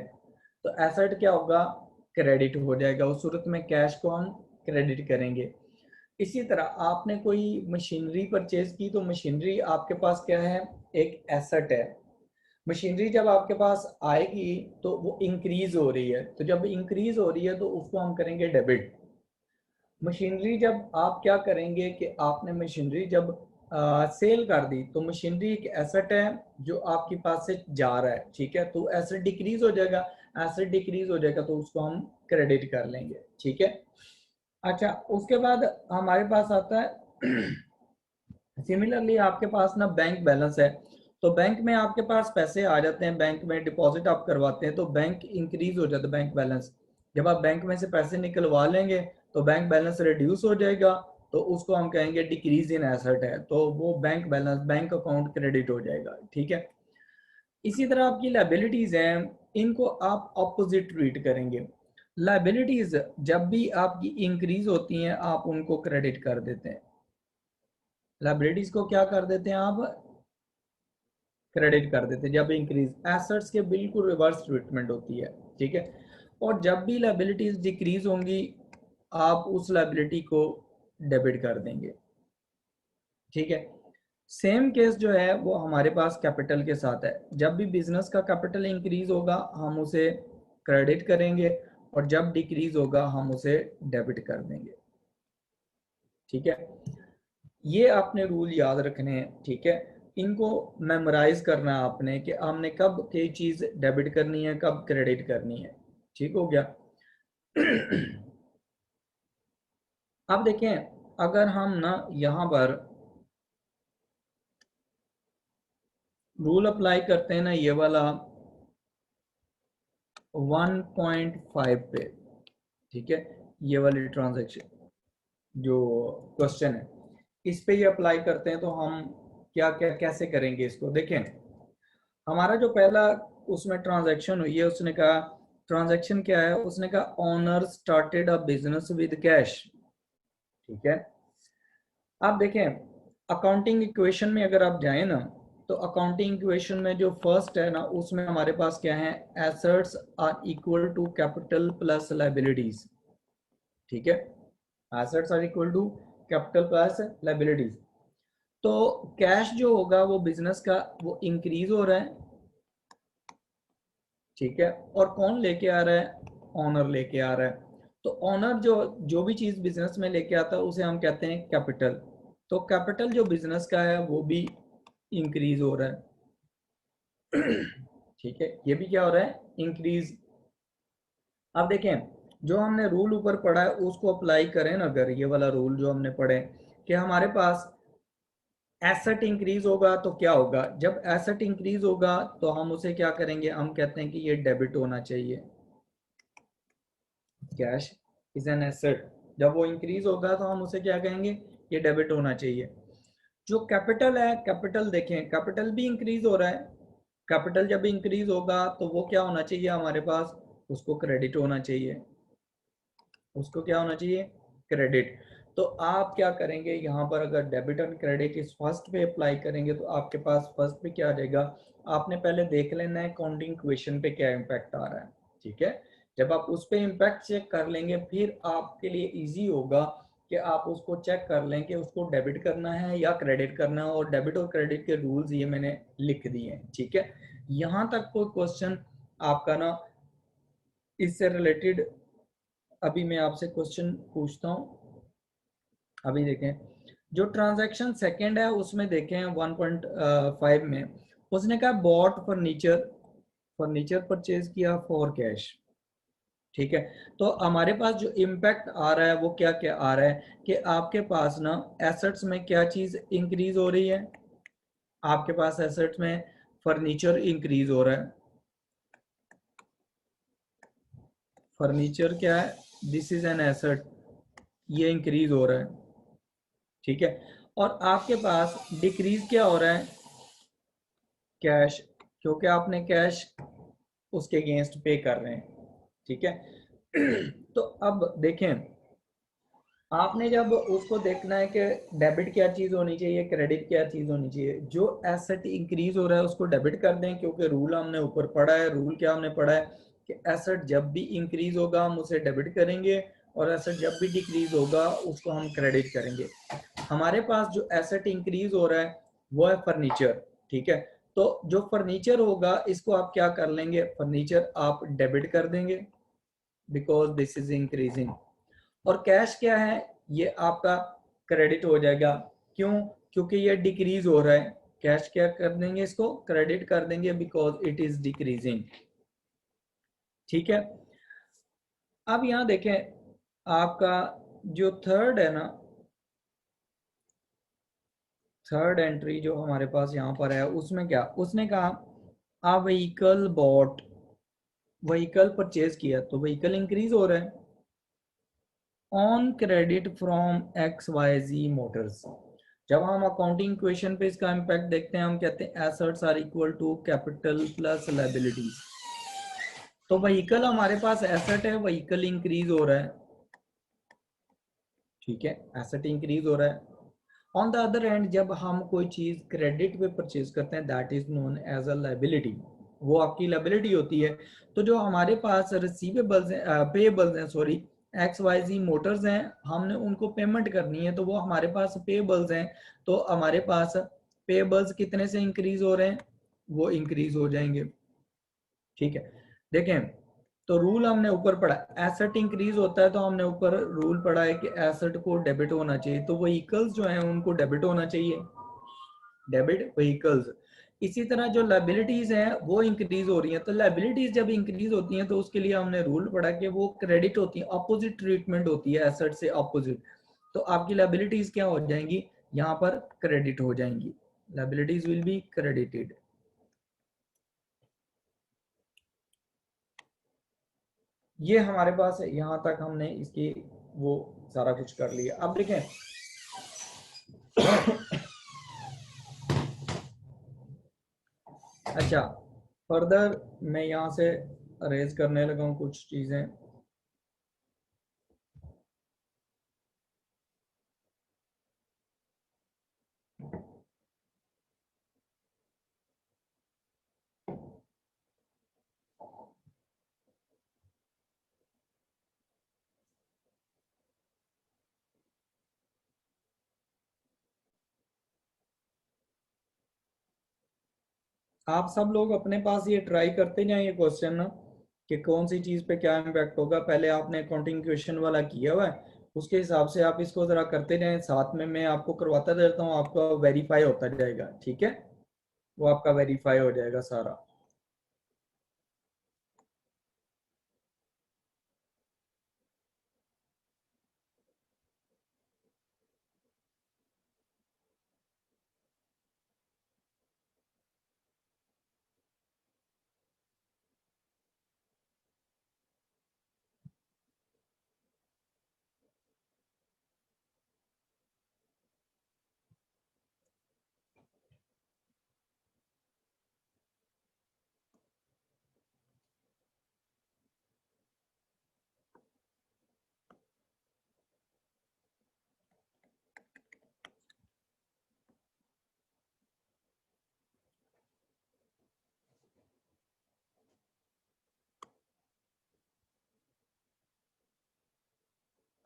तो एसेट क्या होगा, क्रेडिट हो जाएगा। उस सूरत में कैश को हम क्रेडिट करेंगे। इसी तरह आपने कोई मशीनरी परचेज की तो मशीनरी आपके पास क्या है, एक एसेट है। मशीनरी जब आपके पास आएगी तो वो इंक्रीज हो रही है, तो जब इंक्रीज हो रही है तो उसको हम करेंगे डेबिट। मशीनरी जब आप क्या करेंगे कि आपने मशीनरी जब सेल कर दी तो मशीनरी एक एसेट है जो आपके पास से जा रहा है। ठीक है, तो एसेट डिक्रीज हो जाएगा, एसेट डिक्रीज हो जाएगा तो उसको हम क्रेडिट कर लेंगे। ठीक है, अच्छा उसके बाद हमारे पास आता है सिमिलरली आपके पास ना बैंक बैलेंस है, तो बैंक में आपके पास पैसे आ जाते हैं, बैंक में डिपॉजिट आप करवाते हैं तो बैंक इंक्रीज हो जाता है बैंक बैलेंस। जब आप बैंक में से पैसे निकलवा लेंगे तो बैंक बैलेंस रिड्यूस हो जाएगा तो उसको हम कहेंगे डिक्रीज इन एसेट है, तो वो bank balance, bank account credit हो जाएगा। ठीक है, इसी तरह आपकी लाइबिलिटीज हैं, इनको आप ऑपोजिट ट्रीट करेंगे। लाइबिलिटीज जब भी आपकी इंक्रीज होती हैं आप उनको क्रेडिट कर देते हैं, लाइबिलिटीज को क्या कर देते हैं आप, क्रेडिट कर देते हैं। जब इंक्रीज, एसेट्स के बिल्कुल रिवर्स ट्रीटमेंट होती है। ठीक है, और जब भी लाइबिलिटीज डिक्रीज होंगी आप उस लाइबिलिटी को डेबिट कर देंगे। ठीक है, सेम केस जो है वो हमारे पास कैपिटल के साथ है। जब भी बिजनेस का कैपिटल इंक्रीज होगा हम उसे क्रेडिट करेंगे और जब डिक्रीज होगा हम उसे डेबिट कर देंगे। ठीक है, ये आपने रूल याद रखने हैं। ठीक है, इनको मेमोराइज करना है आपने कि हमने कब कोई चीज डेबिट करनी है, कब क्रेडिट करनी है। ठीक हो गया अब देखें अगर हम ना यहाँ पर रूल अप्लाई करते हैं ना ये वाला 1.5 पे, ठीक है, ये वाली ट्रांजैक्शन जो क्वेश्चन है इस पे ये अप्लाई करते हैं तो हम क्या क्या कैसे करेंगे इसको। देखें हमारा जो पहला उसमें ट्रांजैक्शन हुई है उसने कहा, ट्रांजैक्शन क्या है, उसने कहा owner started a business with cash. ठीक है, आप देखें अकाउंटिंग इक्वेशन में अगर आप जाएं ना तो अकाउंटिंग इक्वेशन में जो फर्स्ट है ना उसमें हमारे पास क्या है, assets are equal to capital plus liabilities. ठीक है, assets are equal to capital plus liabilities. तो कैश जो होगा वो बिजनेस का वो इंक्रीज हो रहा है। ठीक है, और कौन लेके आ रहा है, ऑनर लेके आ रहा है। तो ऑनर जो जो भी चीज बिजनेस में लेके आता है उसे हम कहते हैं कैपिटल। तो कैपिटल जो बिजनेस का है वो भी इंक्रीज हो रहा है ठीक है, ये भी क्या हो रहा है, इंक्रीज। अब देखें जो हमने रूल ऊपर पढ़ा है उसको अप्लाई करें ना, अगर ये वाला रूल जो हमने पढ़े कि हमारे पास एसेट इंक्रीज होगा तो क्या होगा, जब एसेट इंक्रीज होगा तो हम उसे क्या करेंगे, हम कहते हैं कि ये डेबिट होना चाहिए। कैश इज एन एसेट, जब वो इंक्रीज होगा तो हम उसे क्या कहेंगे, ये डेबिट होना चाहिए। जो कैपिटल है, कैपिटल देखें, कैपिटल भी इंक्रीज हो रहा है, कैपिटल जब इंक्रीज होगा तो वो क्या होना चाहिए हमारे पास, उसको क्रेडिट होना चाहिए, उसको क्या होना चाहिए, क्रेडिट। तो आप क्या करेंगे यहाँ पर, अगर डेबिट एंड क्रेडिट इस फर्स्ट पे अप्लाई करेंगे तो आपके पास फर्स्ट पे क्या आ जाएगा, आपने पहले देख लेना है काउंटिंग इक्वेशन पे क्या इम्पैक्ट आ रहा है, ठीक है। जब आप उस पे इम्पैक्ट चेक कर लेंगे फिर आपके लिए इजी होगा कि आप उसको चेक कर लें कि उसको डेबिट करना है या क्रेडिट करना है, और डेबिट और क्रेडिट के रूल्स ये मैंने लिख दिए हैं, ठीक है। यहाँ तक कोई क्वेश्चन आपका ना इससे रिलेटेड, अभी मैं आपसे क्वेश्चन पूछता हूँ। अभी देखें, जो ट्रांजैक्शन सेकंड है उसमें देखें 1.5 में उसने कहा बॉट फर्नीचर, फर्नीचर परचेज किया फॉर कैश, ठीक है। तो हमारे पास जो इम्पैक्ट आ रहा है वो क्या क्या आ रहा है कि आपके पास ना एसेट्स में क्या चीज इंक्रीज हो रही है, आपके पास एसेट्स में फर्नीचर इंक्रीज हो रहा है, फर्नीचर क्या है, दिस इज एन एसेट, ये इंक्रीज हो रहा है, ठीक है। और आपके पास डिक्रीज क्या हो रहा है, कैश, क्योंकि आपने कैश उसके अगेंस्ट पे कर रहे हैं, ठीक है। तो अब देखें, आपने जब उसको देखना है कि डेबिट क्या चीज होनी चाहिए, क्रेडिट क्या चीज होनी चाहिए, जो एसेट इंक्रीज हो रहा है उसको डेबिट कर दें, क्योंकि रूल हमने ऊपर पढ़ा है, रूल क्या हमने पढ़ा है कि एसेट जब भी इंक्रीज होगा हम उसे डेबिट करेंगे, और एसेट जब भी डिक्रीज होगा उसको हम क्रेडिट करेंगे। हमारे पास जो एसेट इंक्रीज हो रहा है वो है फर्नीचर, ठीक है। तो जो फर्नीचर होगा इसको आप क्या कर लेंगे, फर्नीचर आप डेबिट कर देंगे बिकॉज दिस इज इंक्रीजिंग। और कैश क्या है, ये आपका क्रेडिट हो जाएगा, क्यों, क्योंकि ये डिक्रीज हो रहा है, कैश क्या कर देंगे, इसको क्रेडिट कर देंगे बिकॉज इट इज डिक्रीजिंग, ठीक है। अब यहां देखें, आपका जो थर्ड है ना, थर्ड एंट्री जो हमारे पास यहाँ पर है उसमें क्या उसने कहा, a vehicle bought, vehicle purchase किया तो व्हीकल इंक्रीज हो रहा है on credit from X Y Z motors. जब हम अकाउंटिंग इक्वेशन पे इसका इम्पैक्ट देखते हैं हम कहते हैं assets are equal to capital plus liabilities. तो व्हीकल हमारे पास एसेट है, व्हीकल इंक्रीज हो रहा है, ठीक है, एसेट इंक्रीज हो रहा है। ऑन द अदर हैंड जब हम कोई चीज क्रेडिट पे परचेज करते हैं that is known as a liability, वो आपकी लायबिलिटी होती है। तो जो हमारे पास रिसीवेबल्स हैं, पेएबल्स हैं, sorry, X Y Z motors हैं, हमने उनको पेमेंट करनी है तो वो हमारे पास पेएबल्स हैं। तो हमारे पास पेएबल्स कितने से इंक्रीज हो रहे हैं, वो इंक्रीज हो जाएंगे, ठीक है। देखें, तो रूल हमने ऊपर पढ़ा, एसेट इंक्रीज होता है तो हमने ऊपर रूल पढ़ा है कि एसेट को डेबिट होना चाहिए, तो व्हीकल्स जो हैं उनको डेबिट होना चाहिए, डेबिट व्हीकल्स। इसी तरह जो लाइबिलिटीज हैं वो इंक्रीज हो रही हैं, तो लाइबिलिटीज जब इंक्रीज होती हैं तो उसके लिए हमने रूल पढ़ा कि वो क्रेडिट होती है, अपोजिट ट्रीटमेंट होती है एसेट से अपोजिट। तो आपकी लाइबिलिटीज क्या हो जाएंगी, यहाँ पर क्रेडिट हो जाएंगी, लाइबिलिटीज विल बी क्रेडिटेड। ये हमारे पास है, यहाँ तक हमने इसकी वो सारा कुछ कर लिया। अब देखें, अच्छा, फर्दर मैं यहाँ से अरेज करने लगा हूँ कुछ चीज़ें। आप सब लोग अपने पास ये ट्राई करते जाएं ये क्वेश्चन ना, कि कौन सी चीज़ पे क्या इम्पैक्ट होगा। पहले आपने अकाउंटिंग क्वेश्चन वाला किया हुआ है, उसके हिसाब से आप इसको ज़रा करते जाएं, साथ में मैं आपको करवाता रहता हूँ, आपका वेरीफाई होता जाएगा, ठीक है, वो आपका वेरीफाई हो जाएगा सारा।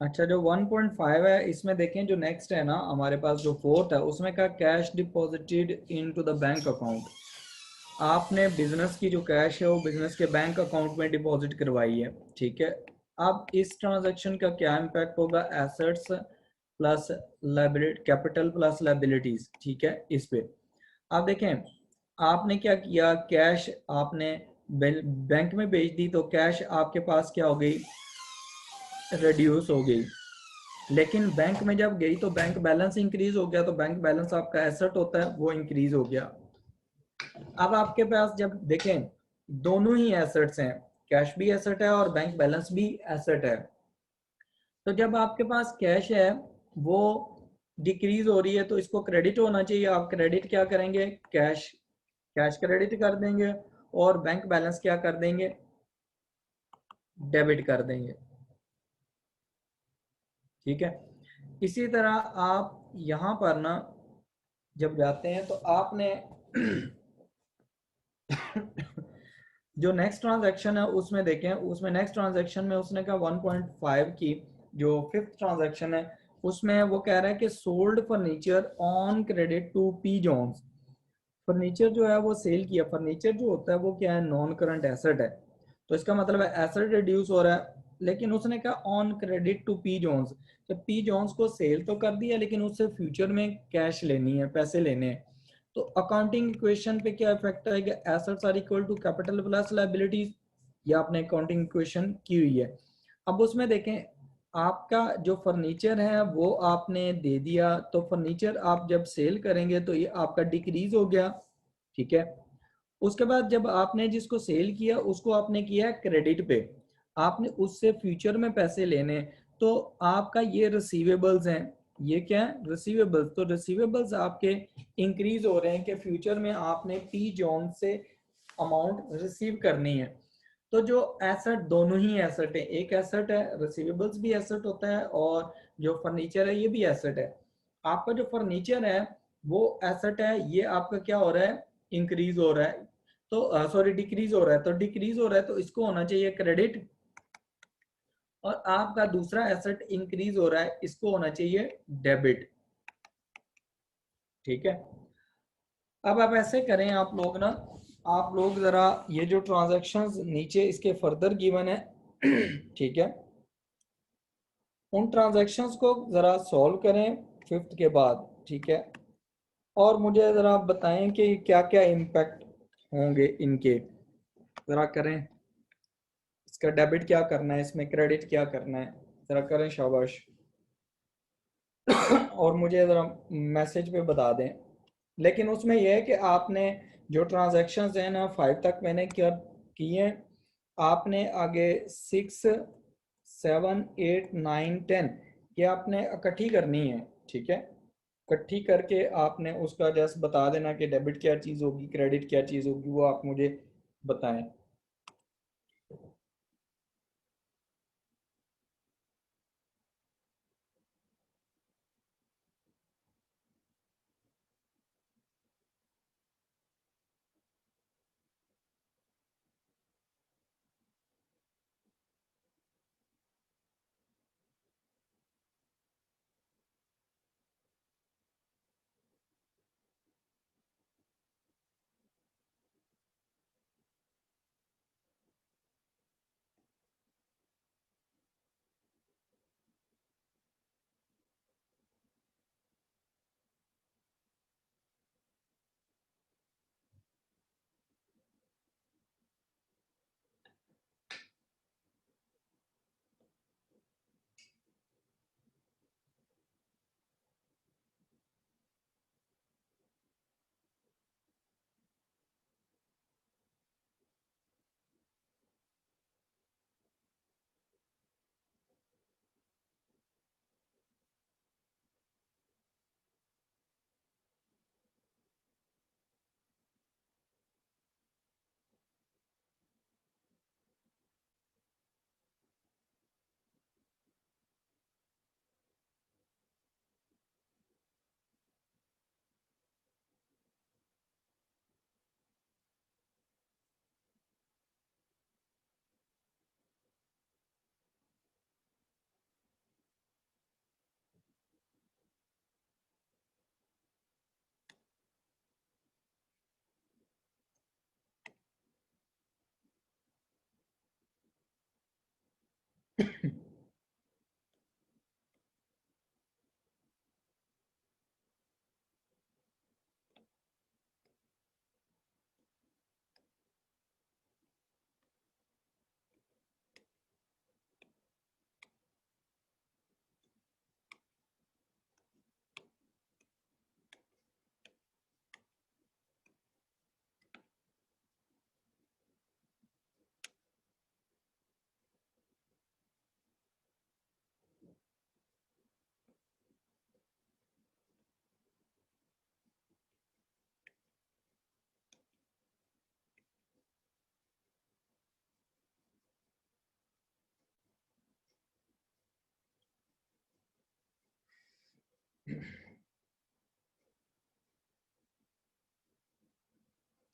अच्छा, जो 1.5 है इसमें देखें, जो नेक्स्ट है ना हमारे पास, जो फोर्थ है उसमें का cash deposited into the bank account. आपने बिजनेस की जो कैश है वो बिजनेस के बैंक अकाउंट में डिपॉजिट करवाई है, ठीक है। अब इस ट्रांजैक्शन का क्या इम्पैक्ट होगा, assets plus liability, capital plus liabilities, ठीक है, इस पे। आप देखें, आपने क्या किया, कैश आपने बैंक में भेज दी तो कैश आपके पास क्या हो गई, रिड्यूस हो गई। लेकिन बैंक में जब गई तो बैंक बैलेंस इंक्रीज हो गया, तो बैंक बैलेंस आपका एसेट होता है वो इंक्रीज हो गया। अब आपके पास जब देखें, दोनों ही एसेट्स हैं, कैश भी एसेट है और बैंक बैलेंस भी एसेट है। तो जब आपके पास कैश है वो डिक्रीज हो रही है तो इसको क्रेडिट होना चाहिए, आप क्रेडिट क्या करेंगे, कैश, कैश क्रेडिट कर देंगे, और बैंक बैलेंस क्या कर देंगे, डेबिट कर देंगे, ठीक है। इसी तरह आप यहां पर ना जब जाते हैं तो आपने जो नेक्स्ट ट्रांजैक्शन है उसमें देखें, उसमें नेक्स्ट ट्रांजैक्शन में उसने कहा 1.5 की जो फिफ्थ ट्रांजैक्शन है उसमें वो कह रहा है कि sold furniture on credit to P Johns. Furniture जो है वो सेल किया, फर्नीचर जो होता है वो क्या है, नॉन करंट एसेट है, तो इसका मतलब है एसेट रिड्यूस हो रहा है। लेकिन उसने कहा on credit to P Johns, तो पी जॉन्स को सेल तो कर दिया लेकिन उससे फ्यूचर में कैश लेनी है, पैसे लेने हैं। तो अकाउंटिंग इक्वेशन पे क्या इफेक्ट आएगा, assets are equal to capital plus liabilities, ये आपने अकाउंटिंग इक्वेशन की हुई है। अब उसमें देखें, आपका जो फर्नीचर है वो आपने दे दिया, तो फर्नीचर आप जब सेल करेंगे तो ये आपका डिक्रीज हो गया, ठीक है। उसके बाद जब आपने जिसको सेल किया उसको आपने किया क्रेडिट पे, आपने उससे फ्यूचर में पैसे लेने, तो आपका ये रिसीवेबल्स हैं, ये क्या है, रिसीवेबल्स। तो रिसीवेबल्स आपके इंक्रीज हो रहे हैं कि फ्यूचर में आपने पी जॉन से अमाउंट रिसीव करनी है। तो जो एसेट, दोनों ही एसेट है, एक एसेट है, रिसीवेबल्स भी एसेट होता है, और जो फर्नीचर है ये भी एसेट है। आपका जो फर्नीचर है वो एसेट है, ये आपका क्या हो रहा है, इंक्रीज हो रहा है, तो सॉरी डिक्रीज हो रहा है, तो डिक्रीज हो रहा है तो इसको होना चाहिए क्रेडिट। और आपका दूसरा एसेट इंक्रीज हो रहा है, इसको होना चाहिए डेबिट, ठीक है। अब आप ऐसे करें, आप लोग ना, आप लोग जरा ये जो ट्रांजैक्शंस नीचे इसके फर्दर गिवन है ठीक है, उन ट्रांजैक्शंस को ज़रा सॉल्व करें फिफ्थ के बाद, ठीक है। और मुझे ज़रा आप बताएं कि क्या क्या इम्पैक्ट होंगे इनके, ज़रा करें। इसका डेबिट क्या करना है, इसमें क्रेडिट क्या करना है, ज़रा करें, शाबाश। और मुझे ज़रा मैसेज पे बता दें। लेकिन उसमें यह है कि आपने जो ट्रांजैक्शंस हैं ना 5 तक मैंने क्या किए हैं, आपने आगे 6, 7, 8, 9, 10 ये आपने इकट्ठी करनी है, ठीक है। इकट्ठी करके आपने उसका जस्ट बता देना कि डेबिट क्या चीज़ होगी, क्रेडिट क्या चीज़ होगी, वो आप मुझे बताएं।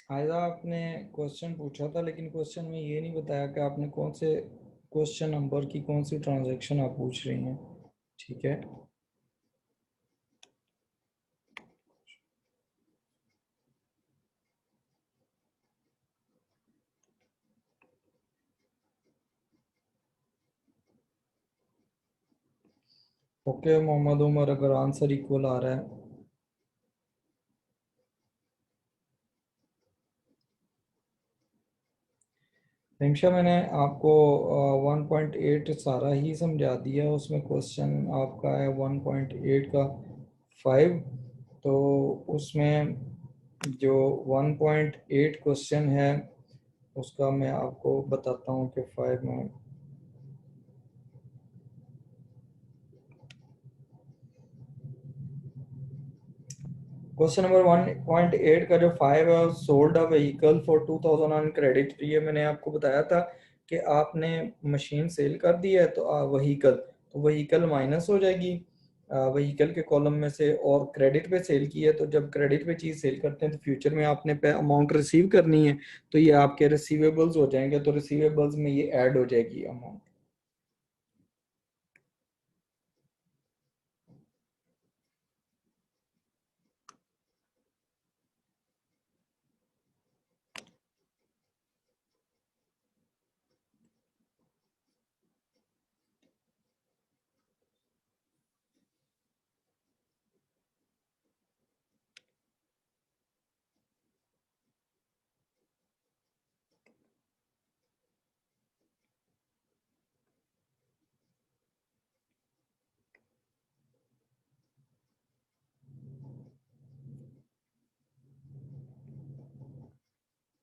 आयदा आपने क्वेश्चन पूछा था, लेकिन क्वेश्चन में ये नहीं बताया कि आपने कौन से क्वेश्चन नंबर की कौन सी ट्रांजैक्शन आप पूछ रही हैं। ठीक है। ओके मोहम्मद उमर, अगर आंसर इक्वल आ रहा है। रिमशा, मैंने आपको 1.8 सारा ही समझा दिया। उसमें क्वेश्चन आपका है 1.8 का 5। तो उसमें जो 1.8 क्वेश्चन है उसका मैं आपको बताता हूँ कि 5 में क्वेश्चन नंबर 1.8 का जो 5 है, sold a vehicle for 2000 on credit. ये मैंने आपको बताया था कि आपने मशीन सेल कर दी है तो व्हीकल माइनस हो जाएगी व्हीकल के कॉलम में से, और क्रेडिट पे सेल की है तो जब क्रेडिट पे चीज सेल करते हैं तो फ्यूचर में आपने पे अमाउंट रिसीव करनी है, तो ये आपके रिसीवेबल्स हो जाएंगे, तो रिसीवेबल्स में ये ऐड हो जाएगी अमाउंट।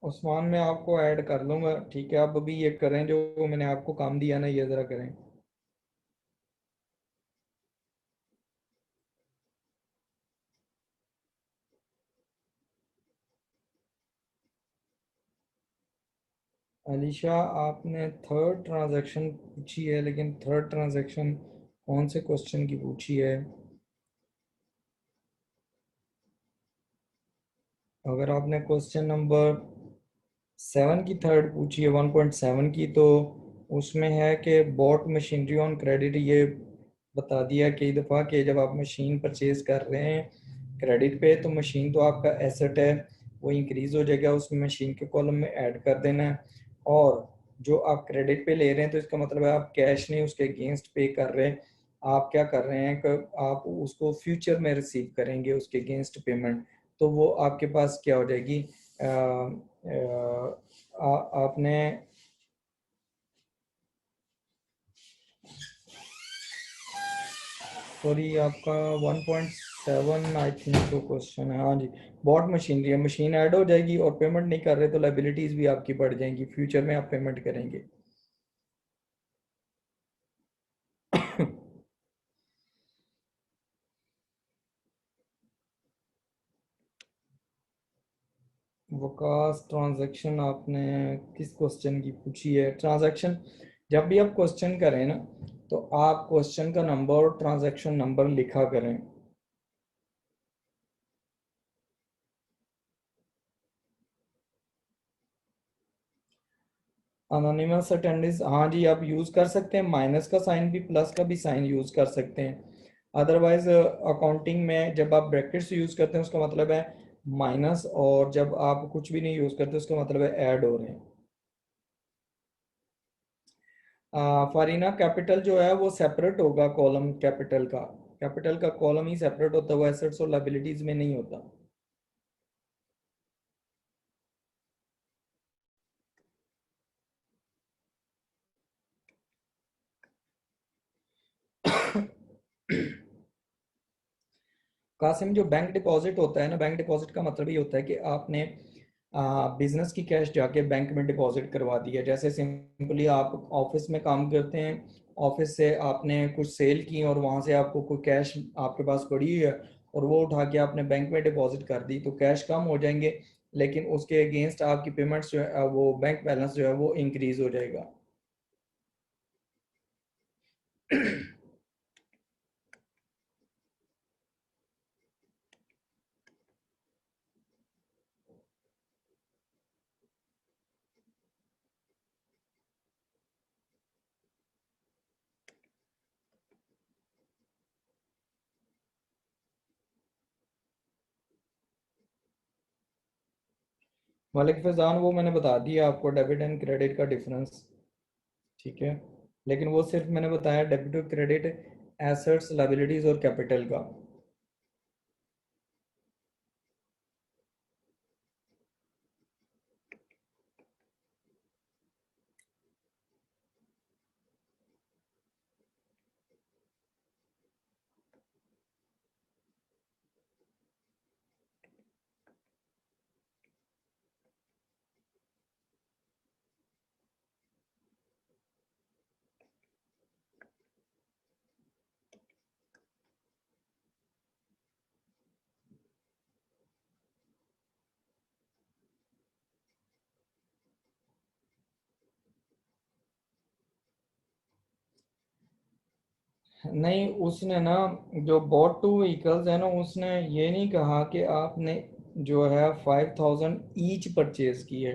उस्मान, मैं आपको ऐड कर लूंगा। ठीक है, आप अभी ये करें जो मैंने आपको काम दिया ना, ये जरा करें। अलीशा, आपने थर्ड ट्रांजैक्शन पूछी है, लेकिन थर्ड ट्रांजैक्शन कौन से क्वेश्चन की पूछी है? अगर आपने क्वेश्चन नंबर 7 की थर्ड पूछी है, 1.7 की, तो उसमें है कि बॉट मशीनरी ऑन क्रेडिट। ये बता दिया कई दफ़ा कि जब आप मशीन परचेज कर रहे हैं क्रेडिट पे, तो मशीन तो आपका एसेट है, वो इंक्रीज हो जाएगा, उसमें मशीन के कॉलम में ऐड कर देना है। और जो आप क्रेडिट पे ले रहे हैं तो इसका मतलब है आप कैश नहीं उसके अगेंस्ट पे कर रहे हैं। आप क्या कर रहे हैं कि आप उसको फ्यूचर में रिसीव करेंगे उसके अगेंस्ट पेमेंट, तो वो आपके पास क्या हो जाएगी। आपने सॉरी, आपका 1.7 आई थिंक तो क्वेश्चन है। हाँ जी, बॉट मशीनरी है, मशीन ऐड हो जाएगी और पेमेंट नहीं कर रहे तो लाइबिलिटीज भी आपकी बढ़ जाएंगी, फ्यूचर में आप पेमेंट करेंगे। वकास, ट्रांजैक्शन आपने किस क्वेश्चन की पूछी है? ट्रांजैक्शन जब भी आप क्वेश्चन करें ना, तो आप क्वेश्चन का नंबर और ट्रांजैक्शन नंबर लिखा करें। अनोनिमस अटेंडेंस, हाँ जी, आप यूज़ कर सकते हैं। माइनस का साइन भी, प्लस का भी साइन यूज़ कर सकते हैं। अदरवाइज अकाउंटिंग में जब आप ब्रैकेट्स यूज़ करते हैं उसका मतलब है माइनस, और जब आप कुछ भी नहीं यूज़ करते उसका मतलब है ऐड हो रहे हैं। फारीना, कैपिटल जो है वो सेपरेट होगा कॉलम कैपिटल का। कैपिटल का कॉलम ही सेपरेट होता है, वो एसेट्स और लायबिलिटीज में नहीं होता। कासिम, जो बैंक डिपॉजिट होता है ना, बैंक डिपॉजिट का मतलब ये होता है कि आपने बिजनेस की कैश जाके बैंक में डिपॉजिट करवा दिया। जैसे सिंपली आप ऑफिस में काम करते हैं, ऑफिस से आपने कुछ सेल की और वहां से आपको कोई कैश आपके पास पड़ी है और वो उठा के आपने बैंक में डिपॉजिट कर दी, तो कैश कम हो जाएंगे, लेकिन उसके अगेंस्ट आपकी पेमेंट्स जो है वो बैंक बैलेंस जो है वो इंक्रीज हो जाएगा। मालिक फैजान, वो मैंने बता दिया आपको, डेबिट एंड क्रेडिट का डिफरेंस। ठीक है, लेकिन वो सिर्फ मैंने बताया डेबिट और क्रेडिट, एसेट्स लायबिलिटीज और कैपिटल का। नहीं, उसने ना, जो बोट टू व्हीकल्स है ना, उसने ये नहीं कहा कि आपने जो है 5,000 ईच परचेज की है।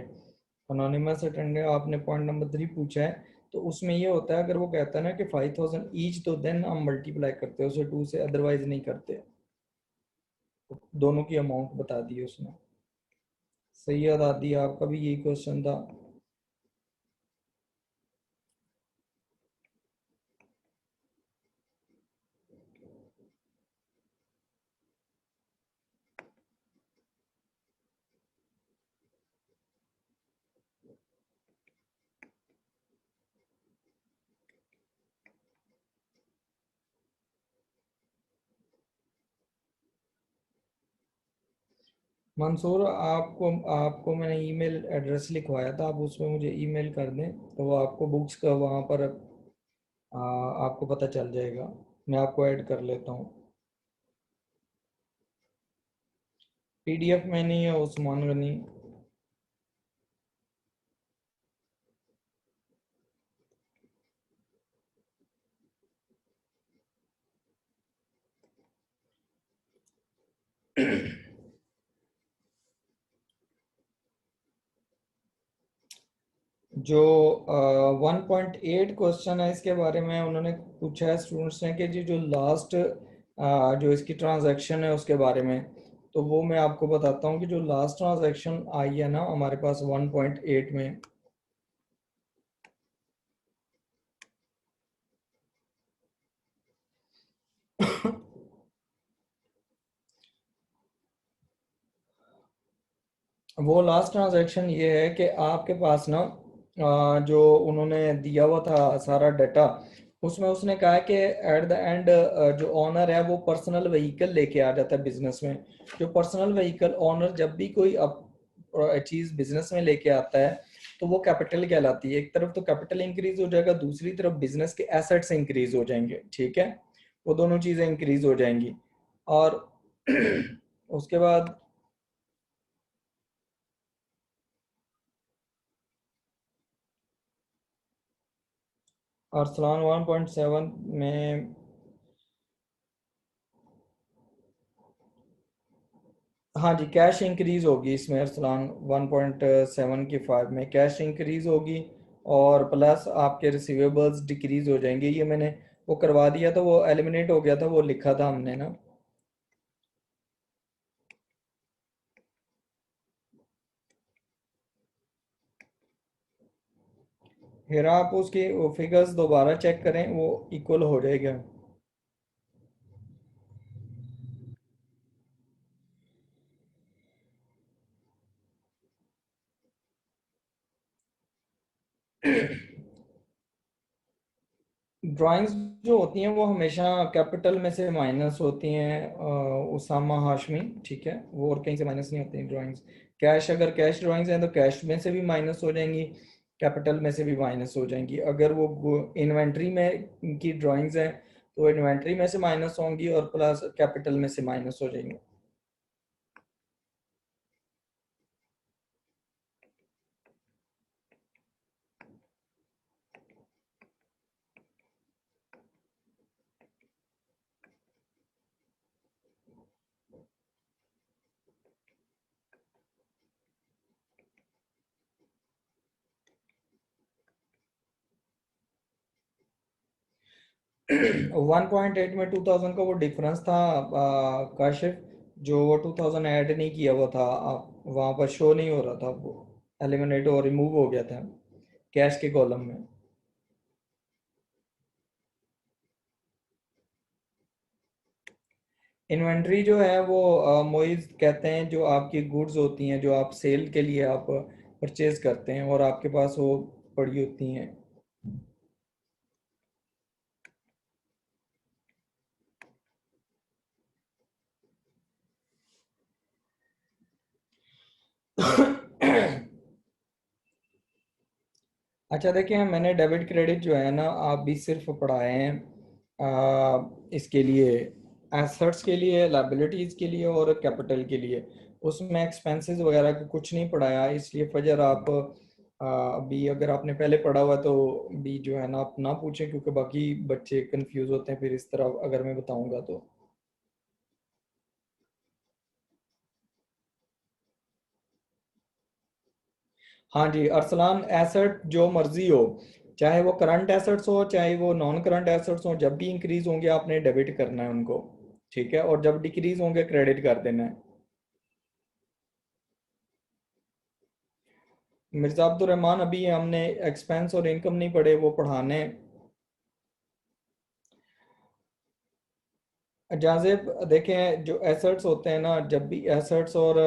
अनोनिमस अटेंडेंट आपने पॉइंट नंबर 3 पूछा है, तो उसमें ये होता है, अगर वो कहता है ना कि 5,000 ईच, तो देन हम मल्टीप्लाई करते हैं उसे 2 से, अदरवाइज नहीं करते। तो दोनों की अमाउंट बता दी उसने। सही याद आती है, आपका भी यही क्वेश्चन था। मंसूर, आपको आपको मैंने ईमेल एड्रेस लिखवाया था, आप उसमें मुझे ईमेल कर दें तो वो आपको बुक्स का वहाँ पर आपको पता चल जाएगा। मैं आपको ऐड कर लेता हूँ। पीडीएफ में नहीं है उस्मान गनी। जो 1.8 क्वेश्चन है, इसके बारे में उन्होंने पूछा है स्टूडेंट्स ने कि जी जो लास्ट जो इसकी ट्रांजैक्शन है उसके बारे में। तो वो मैं आपको बताता हूँ कि जो लास्ट ट्रांजैक्शन आई है ना हमारे पास 1.8 में, वो लास्ट ट्रांजैक्शन ये है कि आपके पास ना जो उन्होंने दिया हुआ था सारा डाटा, उसमें उसने कहा कि एट द एंड जो ऑनर है वो पर्सनल व्हीकल लेके आ जाता है बिजनेस में। जो पर्सनल व्हीकल ऑनर जब भी कोई चीज़ बिजनेस में लेके आता है, तो वो कैपिटल कहलाती है। एक तरफ तो कैपिटल इंक्रीज हो जाएगा, दूसरी तरफ बिजनेस के एसेट्स इंक्रीज हो जाएंगे। ठीक है, वो दोनों चीज़ें इंक्रीज हो जाएंगी। और उसके बाद अरसलान 1.7 में, हाँ जी, कैश इंक्रीज होगी इसमें अरसलान। 1.7 की 5 में कैश इंक्रीज होगी, और प्लस आपके रिसीवेबल्स डिक्रीज हो जाएंगे। ये मैंने वो करवा दिया था, वो एलिमिनेट हो गया था, वो लिखा था हमने ना। फिर आप उसके फिगर्स दोबारा चेक करें, वो इक्वल हो जाएगा। ड्राइंग्स जो होती हैं वो हमेशा कैपिटल में से माइनस होती हैं, उसामा हाशमी, ठीक है, वो और कहीं से माइनस नहीं होती हैं ड्राइंग्स। कैश, अगर कैश ड्राइंग्स हैं तो कैश में से भी माइनस हो जाएंगी, कैपिटल में से भी माइनस हो जाएंगी। अगर वो इन्वेंट्री में की ड्राइंग्स हैं तो इन्वेंट्री में से माइनस होंगी और प्लस कैपिटल में से माइनस हो जाएंगी। 1.8 में 2000 का वो डिफरेंस था, काशिफ, जो वो 2000 ऐड नहीं किया हुआ था, वहाँ पर शो नहीं हो रहा था, वो एलिमिनेट और रिमूव हो गया था कैश के कॉलम में। इन्वेंट्री जो है वो मोइज कहते हैं, जो आपकी गुड्स होती हैं जो आप सेल के लिए आप परचेज करते हैं और आपके पास वो पड़ी होती हैं। अच्छा देखिए, मैंने डेबिट क्रेडिट जो है ना आप भी सिर्फ पढ़ाए हैं इसके लिए, एसेट्स के लिए, लाइबिलिटीज़ के लिए और कैपिटल के लिए। उसमें एक्सपेंसेस वगैरह को कुछ नहीं पढ़ाया, इसलिए फजर आप अभी अगर आपने पहले पढ़ा हुआ तो भी जो है ना आप ना पूछें, क्योंकि बाकी बच्चे कंफ्यूज होते हैं फिर इस तरह अगर मैं बताऊंगा तो। हाँ जी अरसलान, एसेट जो मर्जी हो, चाहे वो करंट एसेट्स हो चाहे वो नॉन करंट एसेट्स हो, जब भी इंक्रीज होंगे आपने डेबिट करना है उनको, ठीक है, और जब डिक्रीज होंगे क्रेडिट कर देना है। मिर्ज़ा अब्दुल रहमान, अभी हमने एक्सपेंस और इनकम नहीं पढ़े, वो पढ़ाने। जाजेब देखें, जो एसेट्स होते हैं ना, जब भी एसेट्स और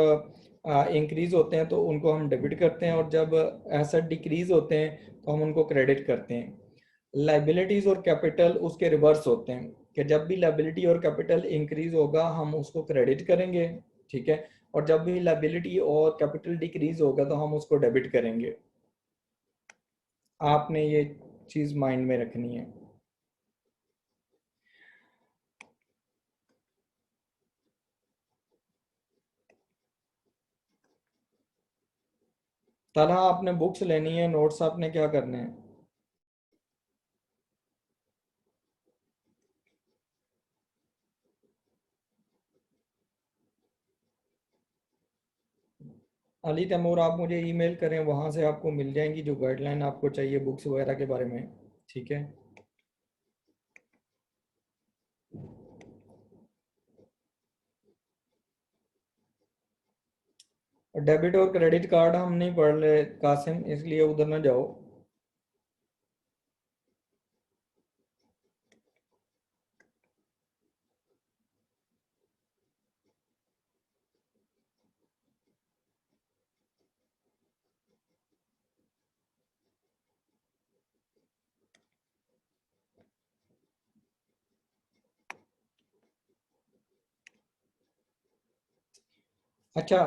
इंक्रीज होते हैं तो उनको हम डेबिट करते हैं, और जब एसेट डिक्रीज होते हैं तो हम उनको क्रेडिट करते हैं। लाइबिलिटीज और कैपिटल उसके रिवर्स होते हैं, कि जब भी लाइबिलिटी और कैपिटल इंक्रीज होगा हम उसको क्रेडिट करेंगे, ठीक है, और जब भी लाइबिलिटी और कैपिटल डिक्रीज होगा तो हम उसको डेबिट करेंगे। आपने ये चीज़ माइंड में रखनी है। तला आपने बुक्स लेनी है, नोट्स आपने क्या करने हैं? अली तैमूर, आप मुझे ईमेल करें, वहाँ से आपको मिल जाएंगी जो गाइडलाइन आपको चाहिए बुक्स वगैरह के बारे में, ठीक है। और डेबिट और क्रेडिट कार्ड हम नहीं पढ़ रहे कासिम, इसलिए उधर ना जाओ। अच्छा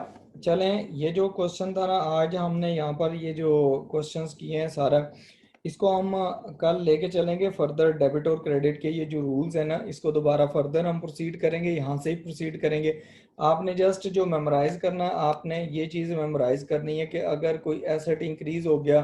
चलें, ये जो क्वेश्चन था ना आज हमने यहाँ पर ये जो क्वेश्चंस किए हैं सारा, इसको हम कल लेके चलेंगे फर्दर। डेबिट और क्रेडिट के ये जो रूल्स हैं ना, इसको दोबारा फर्दर हम प्रोसीड करेंगे, यहाँ से ही प्रोसीड करेंगे। आपने जस्ट जो मेमोराइज करना, आपने ये चीज़ मेमोराइज करनी है कि अगर कोई एसेट इंक्रीज हो गया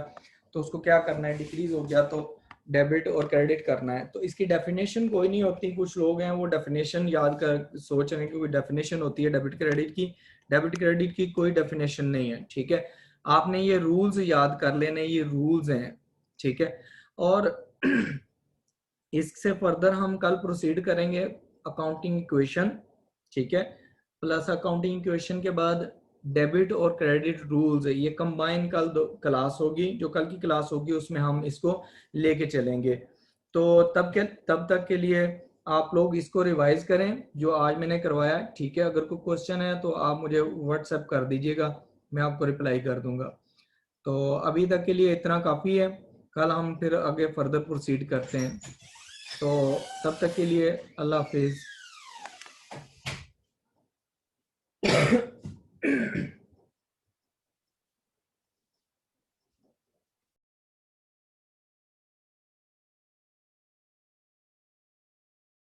तो उसको क्या करना है, डिक्रीज हो गया तो डेबिट और क्रेडिट करना है। तो इसकी डेफिनेशन कोई नहीं होती, कुछ लोग हैं वो डेफिनेशन याद कर सोच रहे हैं कि कोई डेफिनेशन होती है डेबिट क्रेडिट की। डेबिट क्रेडिट की कोई डेफिनेशन नहीं है, ठीक है। आपने ये रूल्स याद कर लेने, ये रूल्स हैं, ठीक है। और इससे फर्दर हम कल प्रोसीड करेंगे अकाउंटिंग इक्वेशन, ठीक है, प्लस अकाउंटिंग इक्वेशन के बाद डेबिट और क्रेडिट रूल्स है, ये कंबाइन कल क्लास होगी, जो कल की क्लास होगी उसमें हम इसको लेके चलेंगे। तो तब तक के लिए आप लोग इसको रिवाइज करें जो आज मैंने करवाया, ठीक है। अगर कोई क्वेश्चन है तो आप मुझे व्हाट्सएप कर दीजिएगा, मैं आपको रिप्लाई कर दूंगा। तो अभी तक के लिए इतना काफ़ी है, कल हम फिर आगे फर्दर प्रोसीड करते हैं। तो तब तक के लिए अल्लाह हाफिज़।